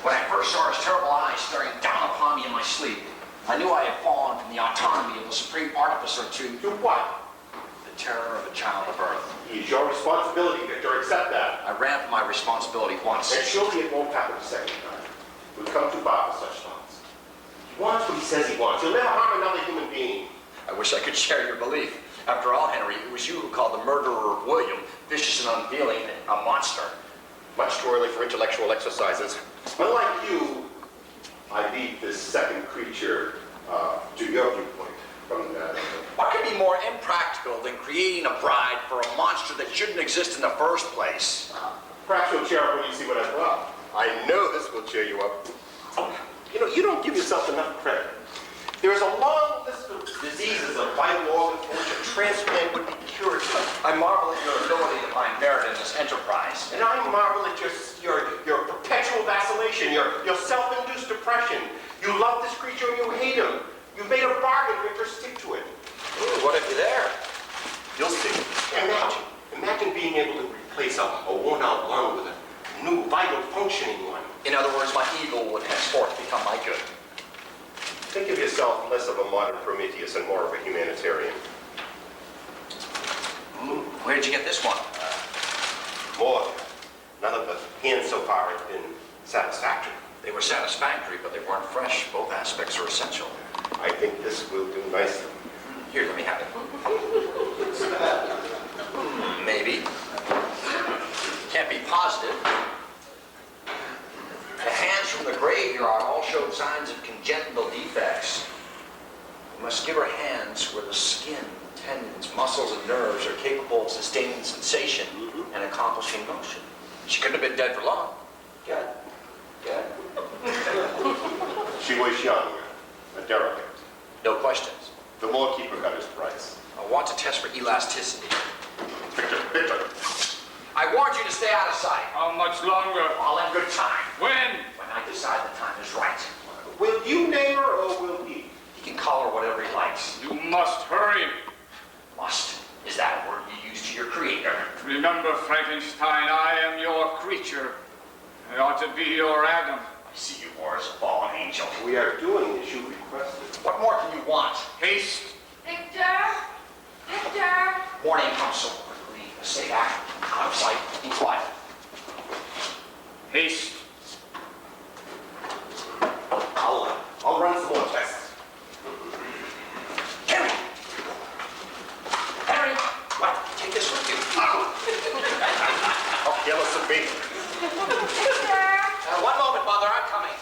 When I first saw his terrible eyes staring down upon me in my sleep, I knew I had fallen from the autonomy of the supreme artificer to To what? the terror of a child of earth. It is your responsibility, Victor. Accept that. I ran from my responsibility once. And surely it won't happen a second time. We've come too far for such thoughts. He wants what he says he wants. He'll never harm another human being. I wish I could share your belief. After all, Henry, it was you who called the murderer of William vicious and unfeeling and a monster. Much too early for intellectual exercises. Unlike you, I leave this second creature to your viewpoint. What could be more impractical than creating a bride for a monster that shouldn't exist in the first place? Perhaps you'll cheer up when you see what I brought. I know this will cheer you up. You know, you don't give yourself enough credit. There is a long list of diseases of vital organs for which a transplant would be curative. I marvel at your ability to find merit in this enterprise. And I marvel at your perpetual vacillation, your self-induced depression. You love this creature and you hate him. You made a bargain, Victor, stick to it. Ooh, what if you're there? You'll see. Imagine being able to replace a worn-out lung with a new, vital, functioning one. In other words, my ego would henceforth become my good. Think of yourself less of a modern Prometheus and more of a humanitarian. Where did you get this one? More. None of the hands so far have been satisfactory. They were satisfactory, but they weren't fresh. Both aspects are essential. I think this will do nicely. Here, let me have it. Maybe. Can't be positive. The hands from the graveyard all showed signs of congenital defects. We must give her hands where the skin, tendons, muscles, and nerves are capable of sustaining sensation and accomplishing motion. She couldn't have been dead for long. Good. Yeah? She was young, a derelict. No questions. The morekeeper got his price. I want to test for elasticity. Victor. I warned you to stay out of sight. How much longer? All in good time. When? When I decide the time is right. Will you name her or will he? He can call her whatever he likes. You must hurry. Must. Is that a word you use to your creator? Remember, Frankenstein, I am your creature. I ought to be your Adam. I see you more as a fallen angel. We are doing as you requested. What more can you want? Haste. Victor? Victor? Morning comes so quickly. Stay back, out of sight, be quiet. Haste. I'll run some more tests. Henry! Henry! What? Take this with you. How careless of me. Victor? One moment, Mother, I'm coming.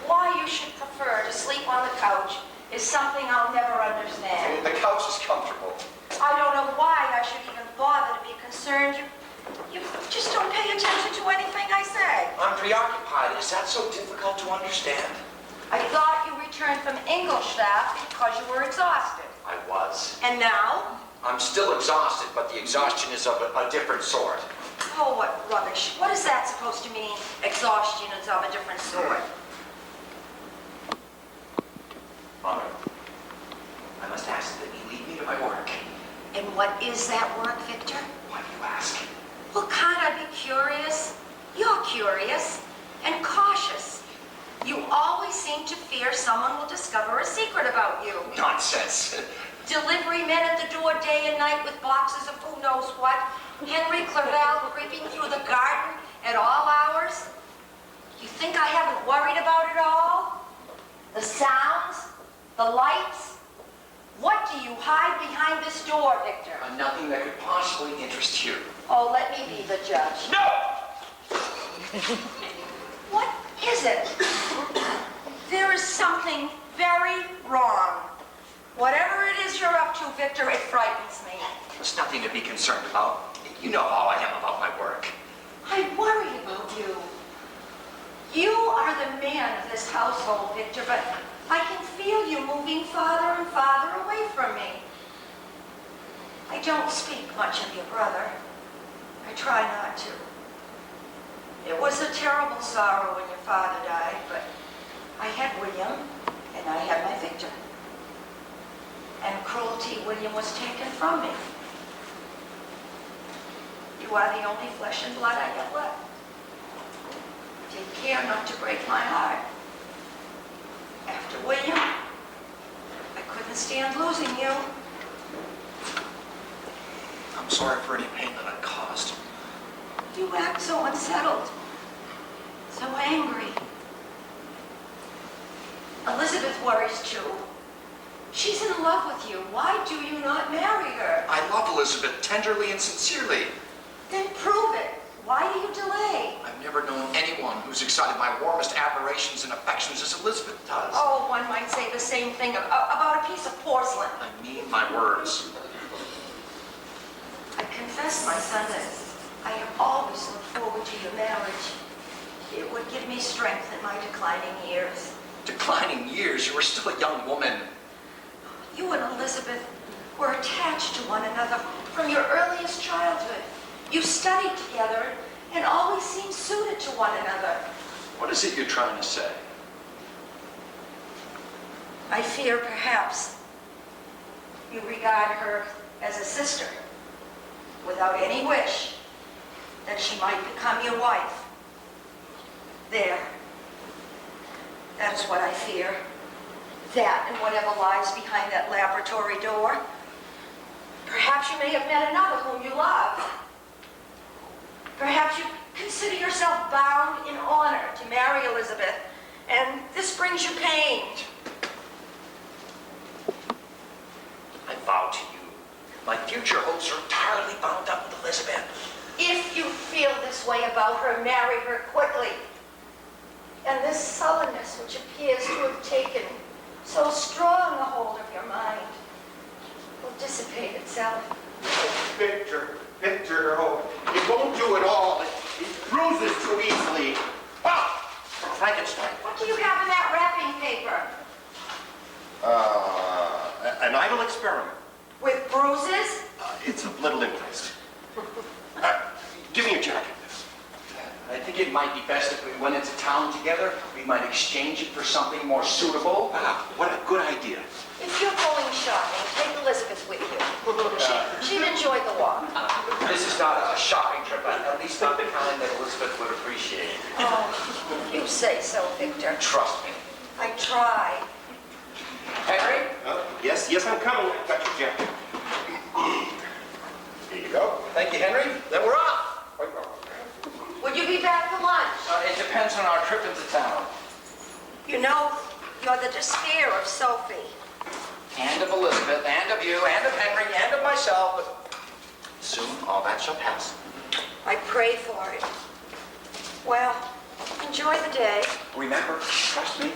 Why you should prefer to sleep on the couch is something I'll never understand. The couch is comfortable. I don't know why I should even bother to be concerned. You just don't pay attention to anything I say. I'm preoccupied. Is that so difficult to understand? I thought you returned from Ingolstadt because you were exhausted. I was. And now? I'm still exhausted, but the exhaustion is of a different sort. Oh, what rubbish. What is that supposed to mean? Exhaustion is of a different sort. Mother, I must ask that you lead me to my work. And what is that work, Victor? Why do you ask? Well, can't I be curious? You're curious and cautious. You always seem to fear someone will discover a secret about you. Nonsense. Delivery men at the door day and night with boxes of who knows what. Henry Clerval creeping through the garden at all hours. You think I haven't worried about it all? The sounds? The lights? What do you hide behind this door, Victor? Nothing that could possibly interest you. Oh, let me be the judge. No! What is it? There is something very wrong. Whatever it is you're up to, Victor, it frightens me. There's nothing to be concerned about. You know how I am about my work. I worry about you. You are the man of this household, Victor, but I can feel you moving farther and farther away from me. I don't speak much of your brother. I try not to. It was a terrible sorrow when your father died, but I had William, and I had my Victor. And cruelty, William was taken from me. You are the only flesh and blood I have left. Take care not to break my heart. After William, I couldn't stand losing you. I'm sorry for any pain that I caused. You act so unsettled, so angry. Elizabeth worries too. She's in love with you. Why do you not marry her? I love Elizabeth tenderly and sincerely. Then prove it. Why do you delay? I've never known anyone who's excited my warmest admirations and affections as Elizabeth does. Oh, one might say the same thing about a piece of porcelain. I mean my words. I confess, my son, that I have always looked forward to your marriage. It would give me strength in my declining years. Declining years? You were still a young woman. You and Elizabeth were attached to one another from your earliest childhood. You studied together and always seemed suited to one another. What is it you're trying to say? I fear perhaps you regard her as a sister without any wish that she might become your wife. There. That is what I fear. That and whatever lies behind that laboratory door. Perhaps you may have met another whom you love. Perhaps you consider yourself bound in honor to marry Elizabeth, and this brings you pain. I vow to you, my future hopes are entirely bound up with Elizabeth. If you feel this way about her, marry her quickly. And this sullenness which appears to have taken so strong a hold of your mind, will dissipate itself. Victor, oh, it won't do it all. It bruises too easily. Ah! Frankenstein. What do you have in that wrapping paper? An idle experiment. With bruises? It's of little interest. Give me your jacket. I think it might be best if we went into town together. We might exchange it for something more suitable. Ah, what a good idea. If you're going shopping, take Elizabeth with you. She'd enjoy the walk. This is not a shopping trip, at least not the kind that Elizabeth would appreciate. Oh, you say so, Victor. Trust me. I try. Henry? Yes, I'm coming. Got your jacket. Here you go. Thank you, Henry. Then we're off. Would you be back for lunch? It depends on our trip into town. You know, you're the despair of Sophie. And of Elizabeth, and of you, and of Henry, and of myself. But soon all that shall pass. I pray for it. Well, enjoy the day. Remember, trust me.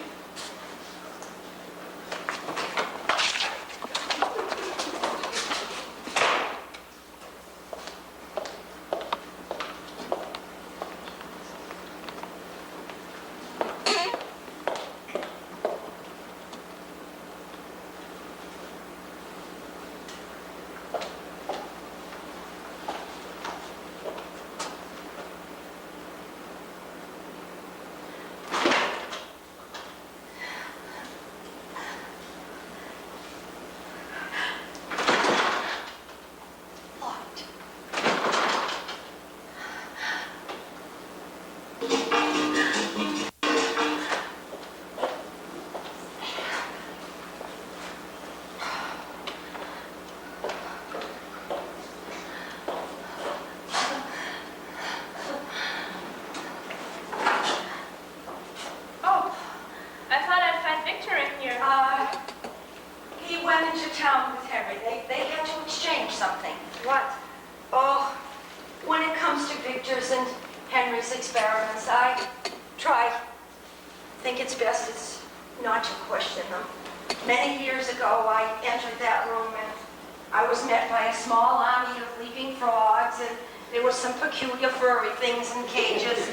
Peculiar furry things in cages.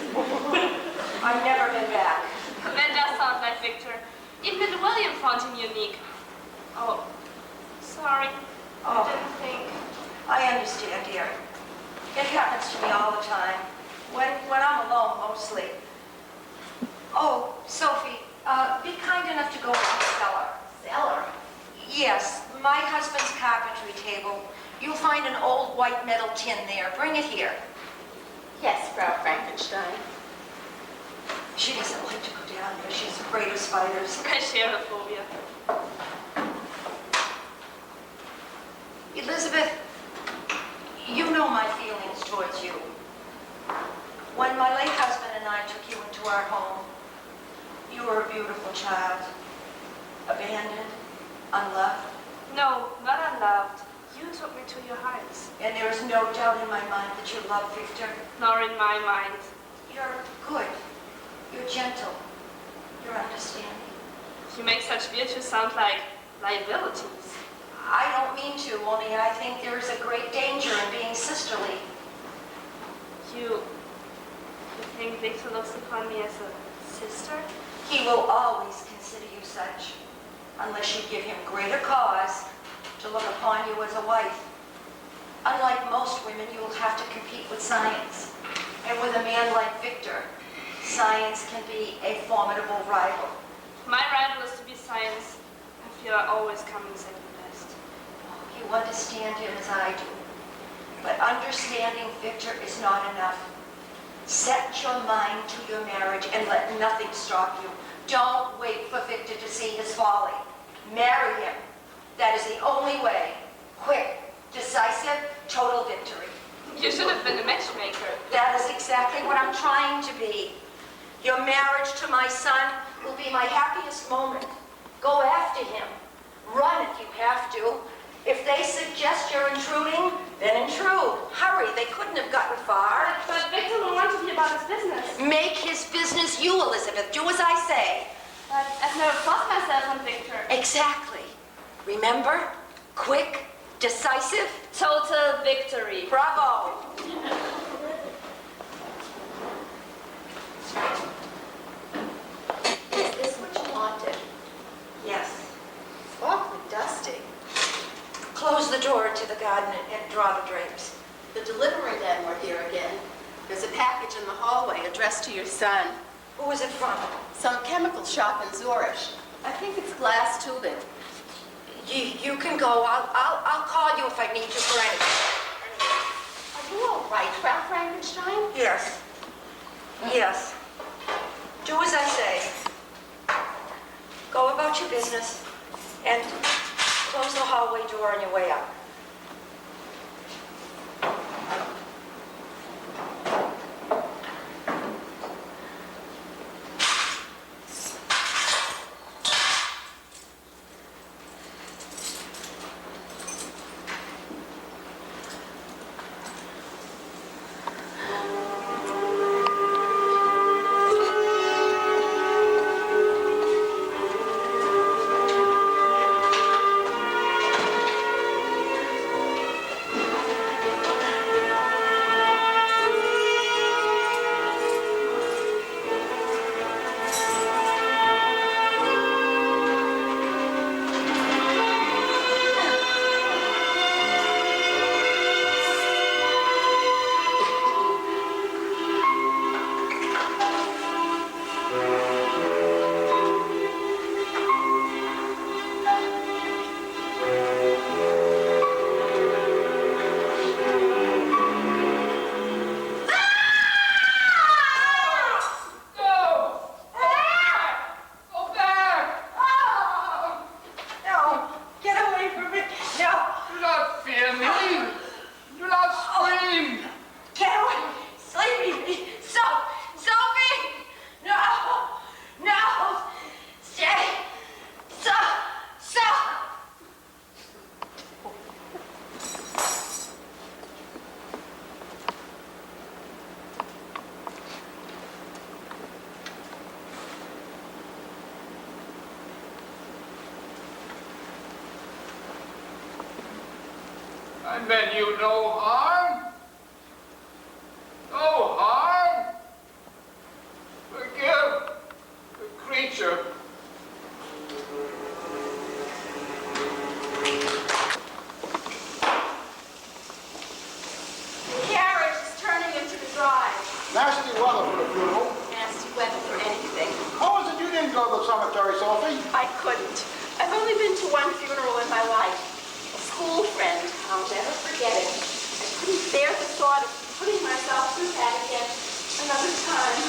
I've never been back. That does sound like Victor. Even William found him unique. Oh, sorry. Oh. I didn't think. I understand, dear. It happens to me all the time. When I'm alone, mostly. Oh, Sophie, be kind enough to go to the cellar. Cellar? Yes, my husband's carpentry table. You'll find an old white metal tin there. Bring it here. Yes, Frau Frankenstein. She doesn't like to go down there. She's afraid of spiders. I share the phobia. Elizabeth, you know my feelings towards you. When my late husband and I took you into our home, you were a beautiful child. Abandoned, unloved. No, not unloved. You took me to your heights. And there is no doubt in my mind that you love Victor. Nor in my mind. You're good. You're gentle. You're understanding. You make such virtues sound like liabilities. I don't mean to, only I think there is a great danger in being sisterly. You think Victor looks upon me as a sister? He will always consider you such, unless you give him greater cause to look upon you as a wife. Unlike most women, you will have to compete with science. And with a man like Victor, science can be a formidable rival. My rival is to be science. I feel I always come in second best. You understand him as I do. But understanding Victor is not enough. Set your mind to your marriage and let nothing stop you. Don't wait for Victor to see his folly. Marry him. That is the only way. Quick, decisive, total victory. You should have been a matchmaker. That is exactly what I'm trying to be. Your marriage to my son will be my happiest moment. Go after him. Run if you have to. If they suggest you're intruding, then intrude. Hurry, they couldn't have gotten far. But Victor will want to be about his business. Make his business you, Elizabeth. Do as I say. But I've never forced myself on Victor. Exactly. Remember? Quick, decisive. Total victory. Bravo. Is this what you wanted? Yes. It's awfully dusty. Close the door to the garden and draw the drapes. The delivery men were here again. There's a package in the hallway addressed to your son. Who was it from? Some chemical shop in Zurich. I think it's glass tubing. You can go. I'll call you if I need you for anything. Are you all right, Frau Frankenstein? Yes. Yes. Do as I say. Go about your business and close the hallway door on your way out. I meant you no harm. No harm. Forgive the creature. The carriage is turning into the drive. Nasty weather for the funeral. Nasty weather for anything. How was it you didn't go to the cemetery, Sophie? I couldn't. I've only been to one funeral in my life. A school friend. I'll never forget it. I couldn't bear the thought of putting myself through that again another time.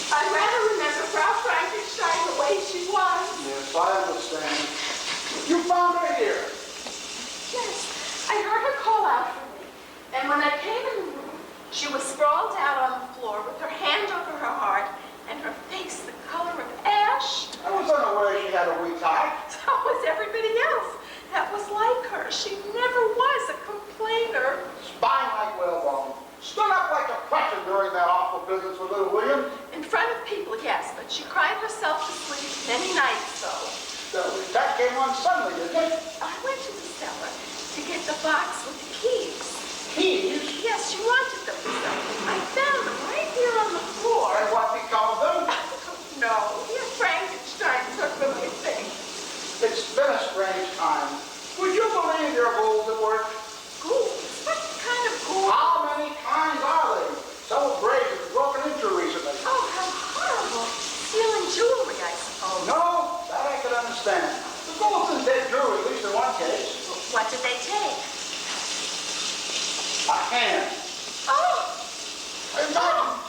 I'd rather remember Frau Frankenstein the way she was. Yes, I understand. You found her here. Yes, I heard her call out for me. And when I came in the room, she was sprawled out on the floor with her hand over her heart and her face the color of ash. I was unaware she had a weak eye. So was everybody else. That was like her. She never was a complainer. Spine like whalebone. Stood up like a pressure during that awful business with little William. In front of people, yes, but she cried herself to sleep many nights, though. That came on suddenly, didn't it? I went to the cellar to get the box with the keys. Keys? Yes, she wanted them for something. I found them right here on the floor. And what become of them? No, dear Frankenstein took them, I think. It's been a strange time. Would you believe your ghouls at work? Ghouls? What kind of ghouls? How many kinds are they? Several graves have been broken into recently. Oh, how horrible. Stealing jewelry, I suppose. No, that I could understand. The ghouls did jewelry, at least in one case. What did they take? A hand. Oh! Imagine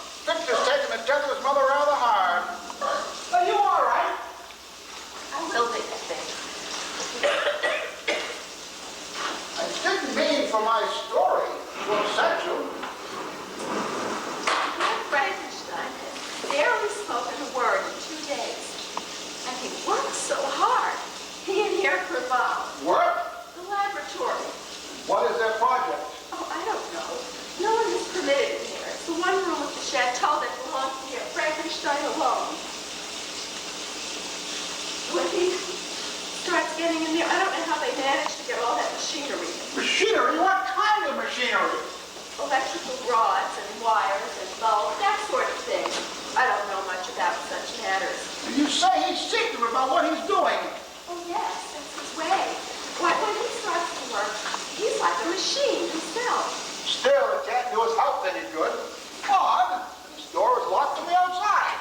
standing in there. I don't know how they managed to get all that machinery. Machinery? What kind of machinery? Electrical rods and wires and bulbs, that sort of thing. I don't know much about such matters. You say he's secretive about what he's doing. Oh, yes, that's his way. Why, when he starts to work, he's like a machine himself. Still, it can't do his health any good. Odd, this door is locked from the outside.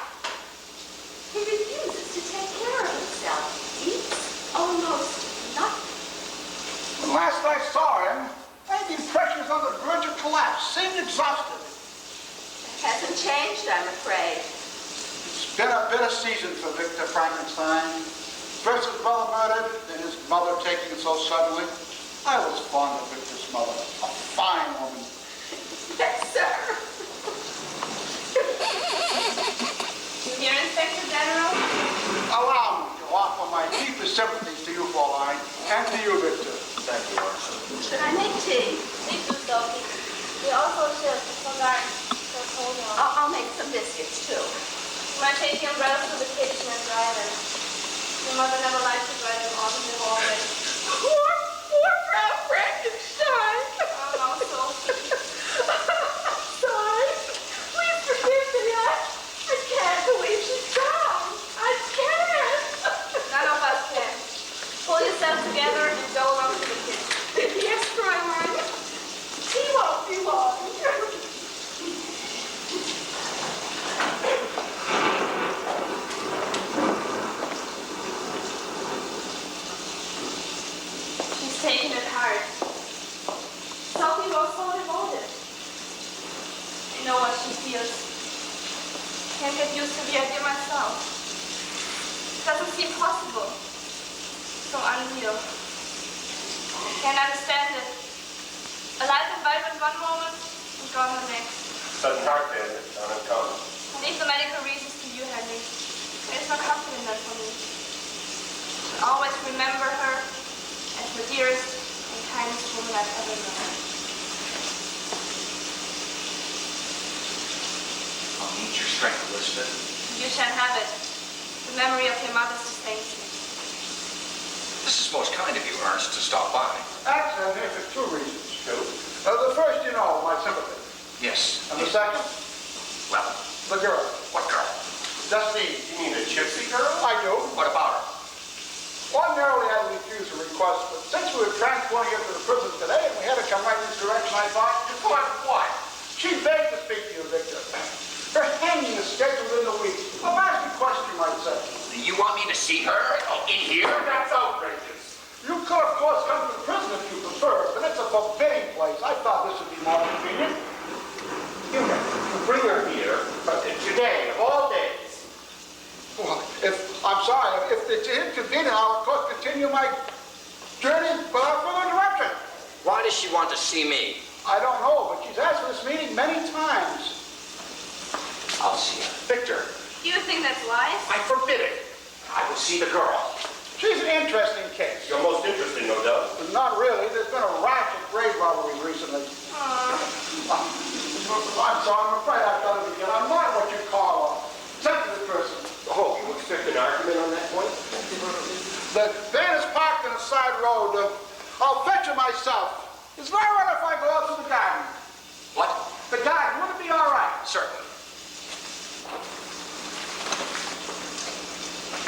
He refuses to take care of himself. Eats almost nothing. When last I saw him, I had the impression he was on the verge of collapse. Seemed exhausted. It hasn't changed, I'm afraid. It's been a bitter season for Victor Frankenstein. First his brother murdered, then his mother taking so suddenly. I was fond of Victor's mother, a fine woman. Yes, sir. You hear, Inspector General? Allow me to offer my deepest sympathies to you, Fraulein, and to you, Victor. Thank you, Marge. Should I make tea? Please do, Sophie. We also should forgot the cold one. I'll make some biscuits, too. You might take the umbrellas to the kitchen and dry them. Your mother never liked to dry them on the already. Poor Frau Frankenstein. Oh, no, Sophie. Sorry. Please forgive me. I can't believe she's gone. I can't. None of us can. Pull yourself together and go along to the kitchen. Yes, Fräulein. Tea won't be long. She's taking it hard. Sophie was so devoted. I know what she feels. Can't get used to the idea myself. Doesn't seem possible. So unreal. Can't understand it. Alive and vibrant one moment, and gone the next. Sudden heart failure, uncommon. Leave the medical reasons to you, Henry. There's no comfort in that for me. I'll always remember her as the dearest and kindest woman I've ever known. I'll need your strength, Elizabeth. You shan't have it. The memory of your mother sustains me. This is most kind of you, Ernst, to stop by. Actually, I'm here for two reasons, Stu. The first, you know, my sympathy. Yes. And the second, Well, the girl. what girl? Justine. You mean a gypsy girl? I do. What about her? Ordinarily, I would refuse a request, but since we were transporting her to the prison today and we had to come right in this direction, I thought, what? She begged to speak to you, Victor. Her hanging is scheduled in the week. A nasty question, you might say. You want me to see her? Oh, in here? That's outrageous. You could, of course, come to the prison if you prefer, but it's a forbidding place. I thought this would be more convenient. You bring her here, but today, of all days. Well, I'm sorry, if it's inconvenient, I'll, of course, continue my journey without further interruption. Why does she want to see me? I don't know, but she's asked for this meeting many times. I'll see her. Victor, You think that's wise? I forbid it. I will see the girl. She's an interesting case. Your most interesting, no doubt. But not really. There's been a rash of grave robberies recently. I'm sorry, I'm afraid I've done it again. I'm not what you call a sensitive person. Oh, you expect an argument on that point? The van is parked on a side road. I'll fetch her myself. Is it all right if I go out to the garden? What? The garden, would it be all right? Certainly.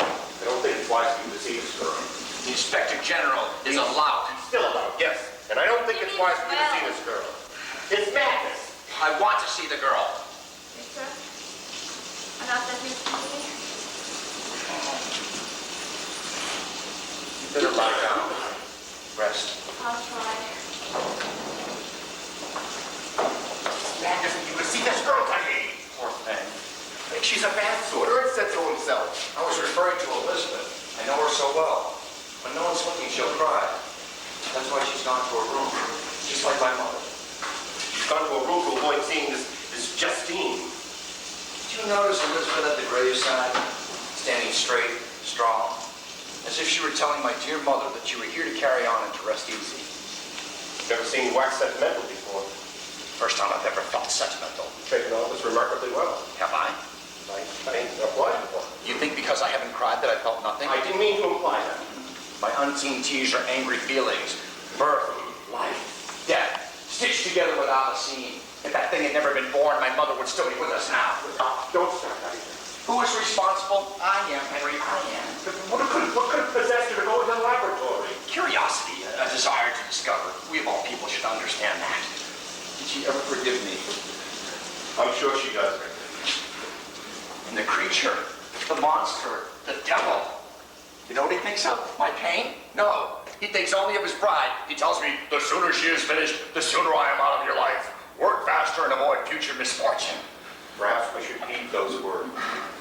I don't think it's wise for you to see this girl. The Inspector General is allowed. Still allowed, yes. And I don't think it's wise for you to see this girl. It's madness. I want to see the girl. Victor? Enough that you see me? You better lie down. Rest. I'll try. It's madness for you to see this girl, Tony. Poor thing. She's a bad sort. Ernst said so himself. I was referring to Elizabeth. I know her so well. When no one's looking, she'll cry. That's why she's gone to her room. Just like my mother. She's gone to a room to avoid seeing this Justine. Did you notice Elizabeth at the graveside? Standing straight, strong. As if she were telling my dear mother that you were here to carry on and to rest easy. Never seen you wax sentimental before. First time I've ever felt sentimental. Taken all this remarkably well. Have I? I ain't applied before. You think because I haven't cried that I felt nothing? I didn't mean to imply that. My unseen tears are angry feelings. Birth, life, death, stitched together without a seam. If that thing had never been born, my mother would still be with us now. Don't start that. Who is responsible? I am, Henry, I am. What could have possessed her to go into the laboratory? Curiosity, a desire to discover. We of all people should understand that. Did she ever forgive me? I'm sure she does. And the creature, the monster, the devil. You know what he thinks of? My pain? No. He thinks only of his bride. He tells me, the sooner she is finished, the sooner I am out of your life. Work faster and avoid future misfortune. Perhaps we should heed those words.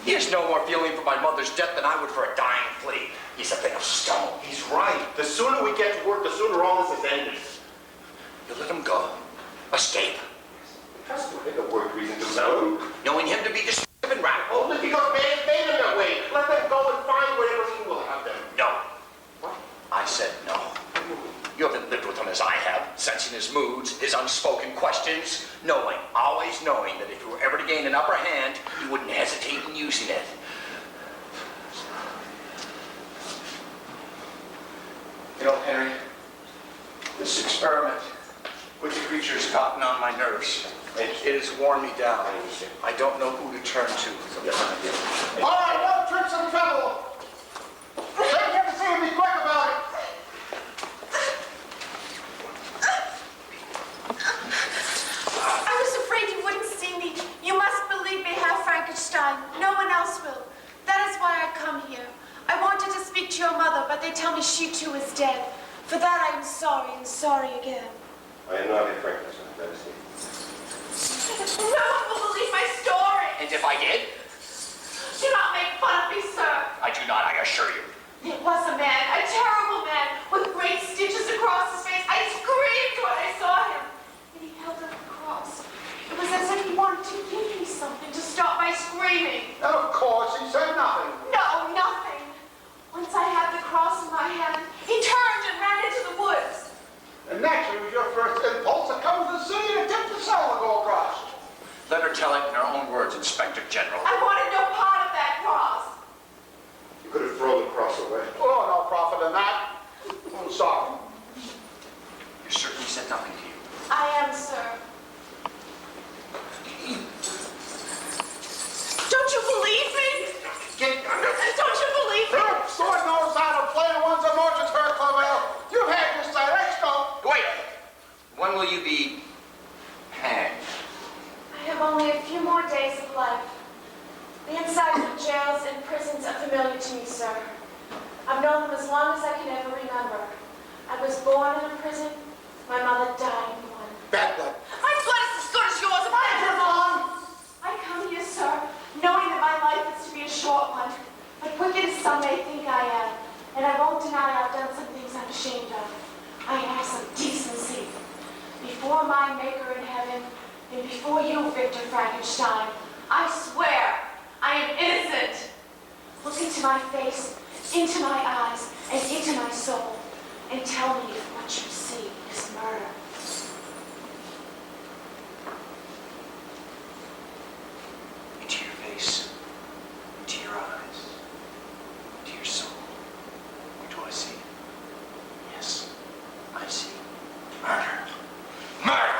He has no more feeling for my mother's death than I would for a dying flea. He's a thing of stone. He's right. The sooner we get to work, the sooner all this is ended. You let him go. Escape. That's the way the word reason to know. Knowing him to be destructive and radical. Only because man made him that way. Let them go and find whatever he will have them. No. What? I said no. You haven't lived with him as I have, sensing his moods, his unspoken questions, knowing, always knowing that if you were ever to gain an upper hand, you wouldn't hesitate in using it. You know, Henry, this experiment with the creature has gotten on my nerves. It has worn me down. I don't know who to turn to. All right, no tricks and trouble. Take it to see and be quick about it. I was afraid you wouldn't see me. You must believe me, Herr Frankenstein. No one else will. That is why I come here. I wanted to speak to your mother, but they tell me she too is dead. For that I am sorry and sorry again. I am not a Frankenstein, that is it. No one will believe my story. And if I did? Do not make fun of me, sir. I do not, I assure you. It was a man, a terrible man, with great stitches across his face. I screamed when I saw him. And he held up the cross. It was as if he wanted to give me something to stop my screaming. Of course, he said nothing. No, nothing. Once I had the cross in my hand, he turned and ran into the woods. And naturally, it was your first impulse to come to the city and attempt to sell the go across. Let her tell it in her own words, Inspector General. I wanted no part of that cross. You could have thrown the cross away. Oh, no profit in that. I'm sorry. You certainly said nothing to you. I am, sir. Don't you believe me? Don't you believe me? Your sword knows how to play one's emotions, Herr Clavel. You've had your say. Let's go. Wait! When will you be hanged? I have only a few more days of life. The insides of jails and prisons are familiar to me, sir. I've known them as long as I can ever remember. I was born in a prison. My mother died in one. Bad blood. My blood is as good as yours. I come here, sir, knowing that my life is to be a short one, but wicked as some may think I am, and I won't deny I've done some things I'm ashamed of. I have some decency. Before my Maker in heaven, and before you, Victor Frankenstein, I swear I am innocent. Look into my face, into my eyes, and into my soul, and tell me if what you see is murder. Into your face, into your eyes, into your soul. What do I see? Yes, I see murder. Murder!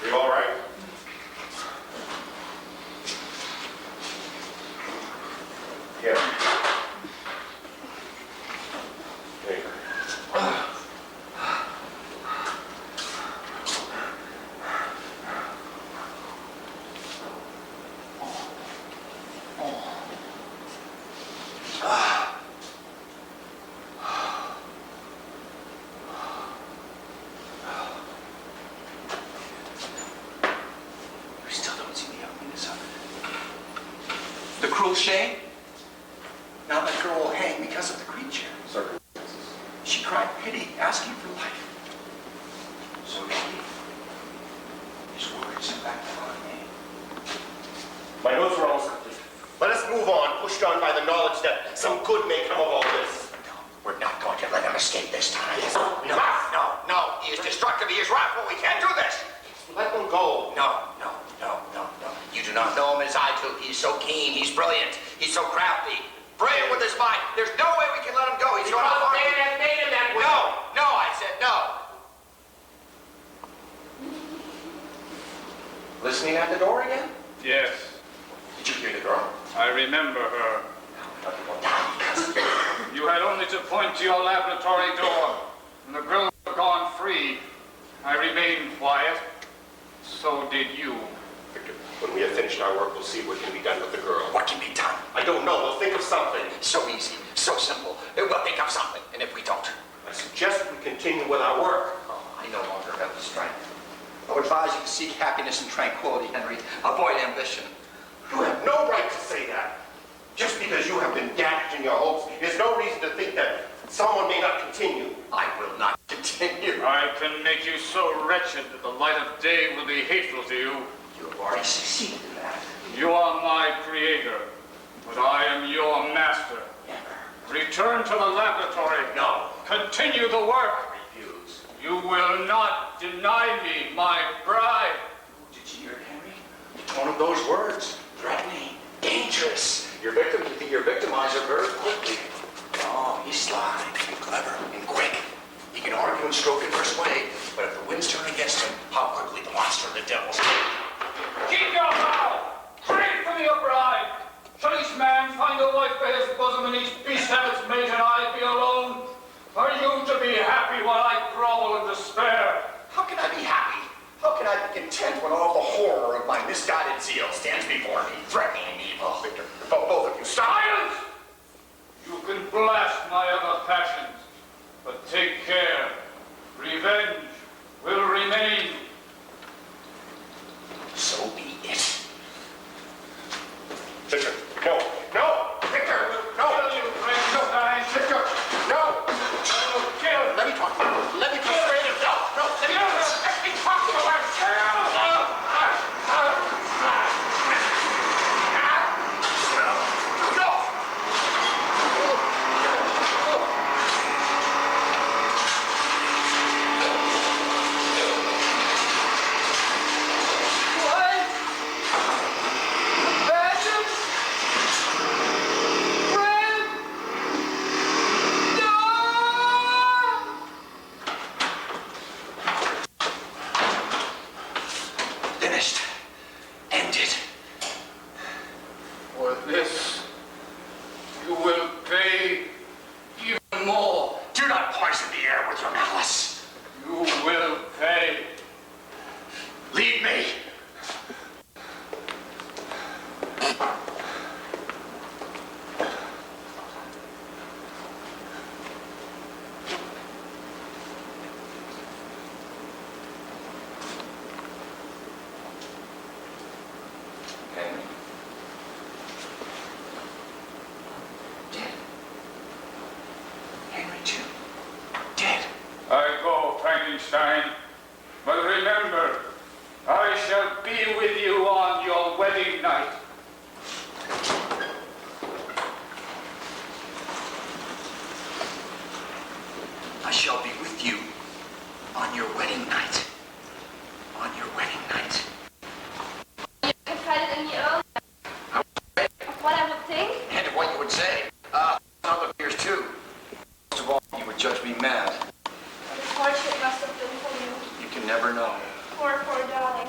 You all right? Yeah. There you go. You still don't see the ugliness of it. The cruel shame? Now that girl will hang because of the creature. Circumstances. She cried pity, asking for life. So did he. His words backfired on me. My notes are almost complete. Let us move on, pushed on by the knowledge that some good may come of all this. No, we're not going to let him escape this time. Yes, we No, must. no. He is destructive. He is wrathful. We can't do this. Let them go. No. You do not know him as I do. He's so keen. He's brilliant. He's so crafty. Brilliant with his mind. There's no way we can let him go. He's going to harm Man has made him that way. No, I said no. Listening at the door again? Yes, Did you hear the girl? I remember her. You had only to point to your laboratory door, and the girl had gone free. I remained quiet. So did you. Victor, when we have finished our work, we'll see what can be done with the girl. What can be done? I don't know. We'll think of something. So easy, so simple. We'll think of something, and if we don't, I suggest we continue with our work. I no longer have the strength. I would advise you to seek happiness and tranquility, Henry. Avoid ambition. You have no right to say that. Just because you have been dashed in your hopes, there's no reason to think that someone may not continue. I will not continue. I can make you so wretched that the light of day will be hateful to you. You have already succeeded in that. You are my creator, but I am your master. Never. Return to the laboratory. No. Continue the work. Refuse. You will not deny me my bride. Did you hear it, Henry? The tone of those words. Threatening. Dangerous. Your victimizer very quickly. Oh, he's sly and clever and quick. He can argue and stroke and persuade, but if the winds turn against him, how quickly the monster of the devil's. Keep your mouth! Crave for your bride! Shall each man find a wife for his bosom, and each beast have its mate, and I be alone? Are you to be happy while I grovel in despair? How can I be happy? How can I be content when all the horror of my misguided zeal stands before me, threatening and evil? Victor, both of you, stop. Silence! You can blast my other passions, but take care. Revenge will remain. So be it. Victor, no, Victor, no. Kill you, Frankenstein. Victor, no. I will kill. Let me talk. Let me persuade him. No, let me talk to her. Finished. Ended. For this, you will pay even more. Do not poison the air with your malice. You will pay. Leave me. Henry. Dead. Henry, too. Dead. I go, Frankenstein, but remember, I shall be with you on your wedding night. I shall be with you on your wedding night. On your wedding night. You confided in me earlier of what I would think. And of what you would say. Other fears too. Most of all, you would judge me mad. What a torture it must have been for you. You can never know. Poor darling.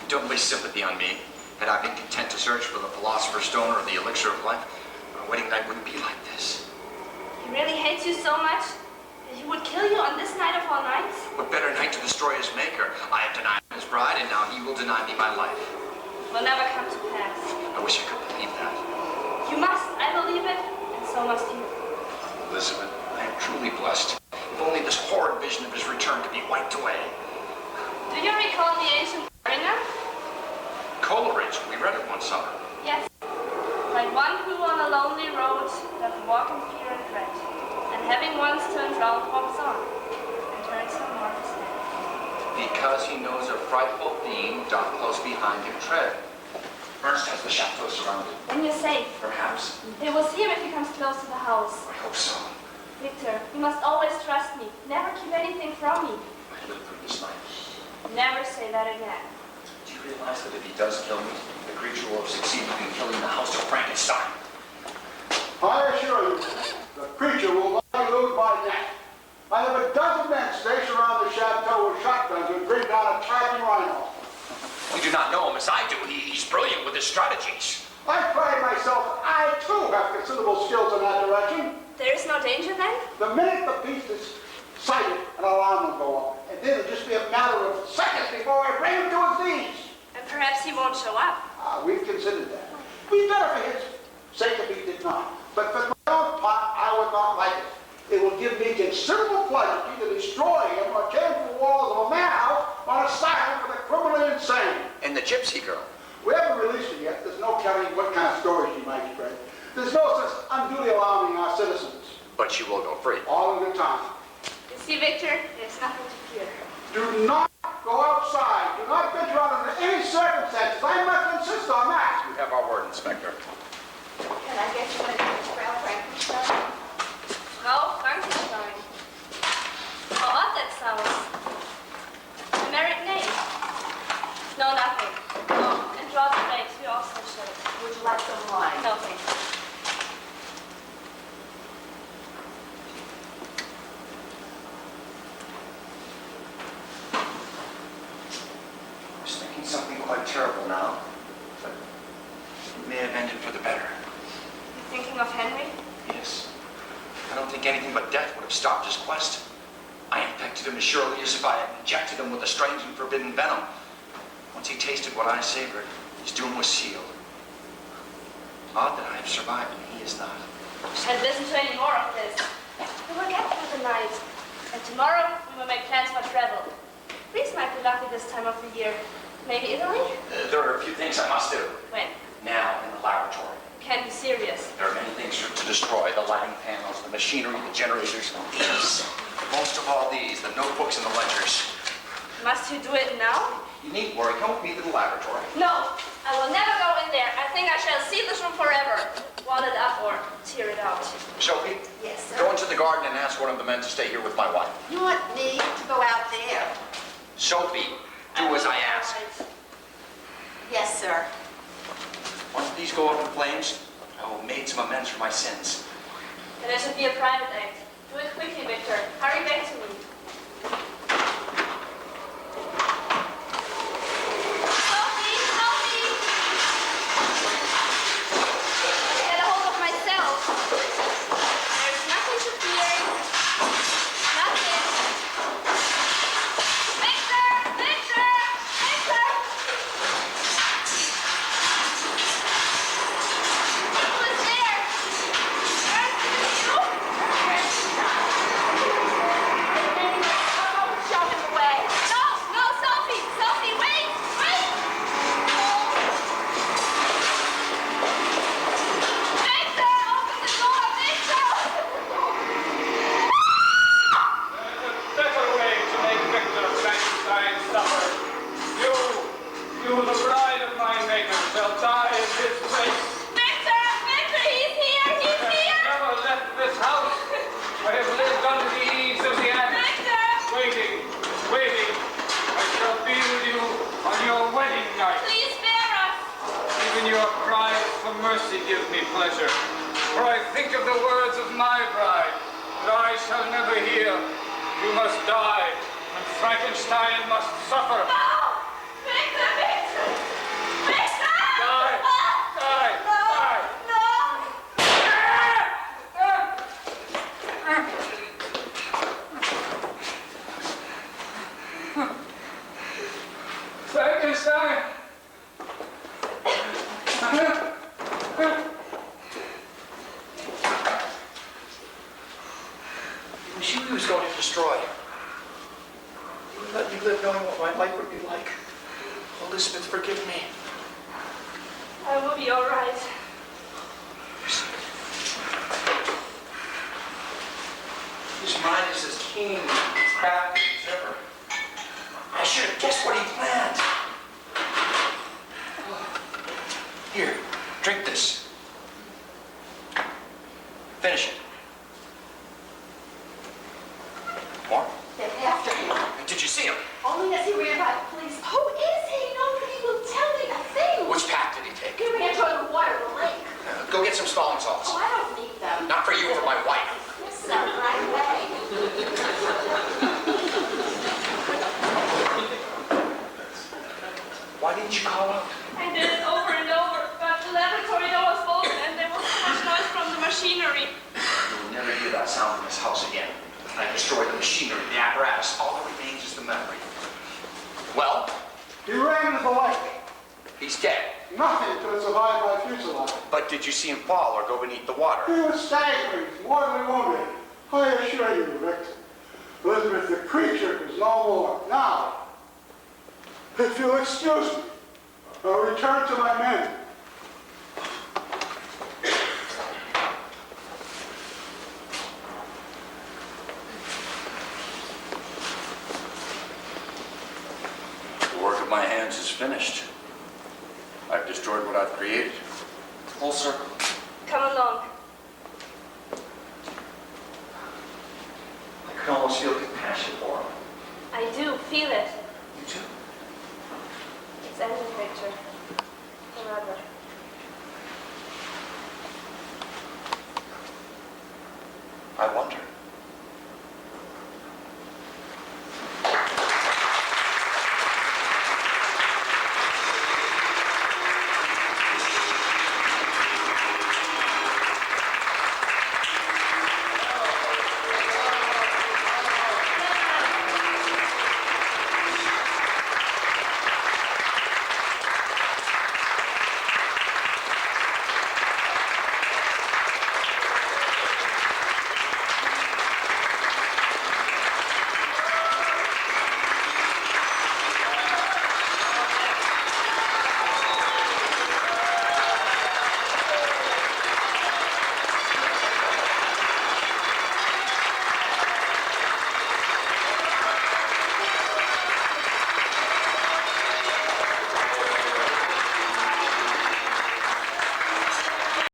Don't waste sympathy on me. Had I been content to search for the Philosopher's Stone or the Elixir of Life, our wedding night wouldn't be like this. He really hates you so much that he would kill you on this night of all nights. What better night to destroy his maker? I have denied him his bride, and now he will deny me my life. Will never come to pass. I wish I could believe that. You must. I believe it, and so must you. Elizabeth, I am truly blessed. If only this horrid vision of his return could be wiped away. Do you recall the ancient Horrigan? Coleridge, we read it one summer. Yes. Like one who on a lonely road doth walk in fear and dread, and having once turned round walks on, and turns no more his head. Because he knows a frightful fiend doth close behind him tread. Ernst has the chateau surrounded. Then you're safe. Perhaps. They will see him if he comes close to the house. I hope so. Victor, you must always trust me. Never keep anything from me. I live through this night. Never say that again. Do you realize that if he does kill me, the creature will have succeeded in killing the house of Frankenstein? I assure you, the creature will not elude my net. I have a dozen men stationed around the chateau with shotguns who bring down a attacking rhino. You do not know him as I do. He's brilliant with his strategies. I pride myself, I too have considerable skills in that direction. There is no danger then? The minute the beast is sighted, an alarm will go off. And then it'll just be a matter of seconds before I bring him to his knees. And perhaps he won't show up. We've considered that. We'd better for his sake if he did not. But for my own part, I would not like it. It will give me considerable pleasure to either destroy him or tear through the walls of a madhouse on asylum for the criminally insane. And the gypsy girl? We haven't released her yet. There's no telling what kind of story she might spread. There's no sense unduly alarming our citizens. But she will go free. All in good time. You see, Victor, there's nothing to fear. Do not go outside. Do not venture out under any circumstances. I must insist on that. You have our word, Inspector. Can I get you anything to spell Frankenstein? No, Frankenstein. How odd that sounds. A married name. No, nothing. Oh, and draw the legs. We also should. Would you like some wine? No, thanks. I was thinking something quite terrible now, but it may have ended for the better. You thinking of Henry? Yes. I don't think anything but death would have stopped his quest. I infected him as surely as if I had injected him with a strange and forbidden venom. Once he tasted what I savored, his doom was sealed. Odd that I have survived and he is not. And listen to any more of this. We will get through the night. And tomorrow we will make plans for travel. Greece might be lucky this time of the year. Maybe Italy? There are a few things I must do. When? Now, in the laboratory. Can't be serious. There are many things to destroy. The lighting panels, the machinery, the generators, these. Most of all these, the notebooks and the ledgers. Must you do it now? You needn't worry. Come with me to the laboratory. No, I will never go in there. I think I shall see this room forever. Wall it up or tear it out. Sophie? Yes, sir. Go into the garden and ask one of the men to stay here with my wife. You want me to go out there? Sophie, do as I ask. Yes, sir. Once these go up in flames, I will have made some amends for my sins. And it should be a private act. Do it quickly, Victor. Hurry back to me. Sophie! Sophie! Get a hold of myself. There's nothing to fear. Nothing. Victor! Victor! Victor! Who is there? Ernst, is it you? Show him away. No, no, Sophie! Sophie, wait! Wait! Victor! Open the door! Victor! There's a better way to make Victor Frankenstein suffer. You, the bride of my maker, shall die in his place. Victor! Victor! He's here! He's I here! have never left this house. I have lived under the eaves of the attic, Victor! waiting, waiting. I shall be with you on your wedding night. Please spare us! Even your cries for mercy give me pleasure. For I think of the words of my bride, that I shall never hear. You must die, and Frankenstein must suffer. No! Victor! Victor! Victor! Die! Die! Die! No! Frankenstein! It was you he was going to destroy. You would let me live knowing what my life would be like. Elizabeth, forgive me. I will be all right. His mind is as keen and crafty as ever. I should have guessed what he planned. Here, drink this. Finish it. More? They're after him. Did you see him? Only as he ran by the police. Who is he? Nobody will tell me a thing. Which path did he take? He ran toward the water, the lake. Go get some stalling salts. Oh, I don't need them. Not for you, for my wife. Yes, sir, right away. Why didn't you call out? I did it over and over, but the laboratory door was bolted and there was so much noise from the machinery. You'll never hear that sound in this house again. I destroyed the machinery, the apparatus. All that remains is the memory. Well? He ran into the lake. He's dead. Nothing could have survived my fuselage. But did you see him fall or go beneath the water? He was staggering, mortally wounded. I assure you, Victor. Elizabeth, the creature is no more. Now, if you'll excuse me, I'll return to my men. The work of my hands is finished. I've destroyed what I've created. Full circle. Come along. I can almost feel compassion for him. I do feel it. You too? It's ended, Victor. Forever. I wonder.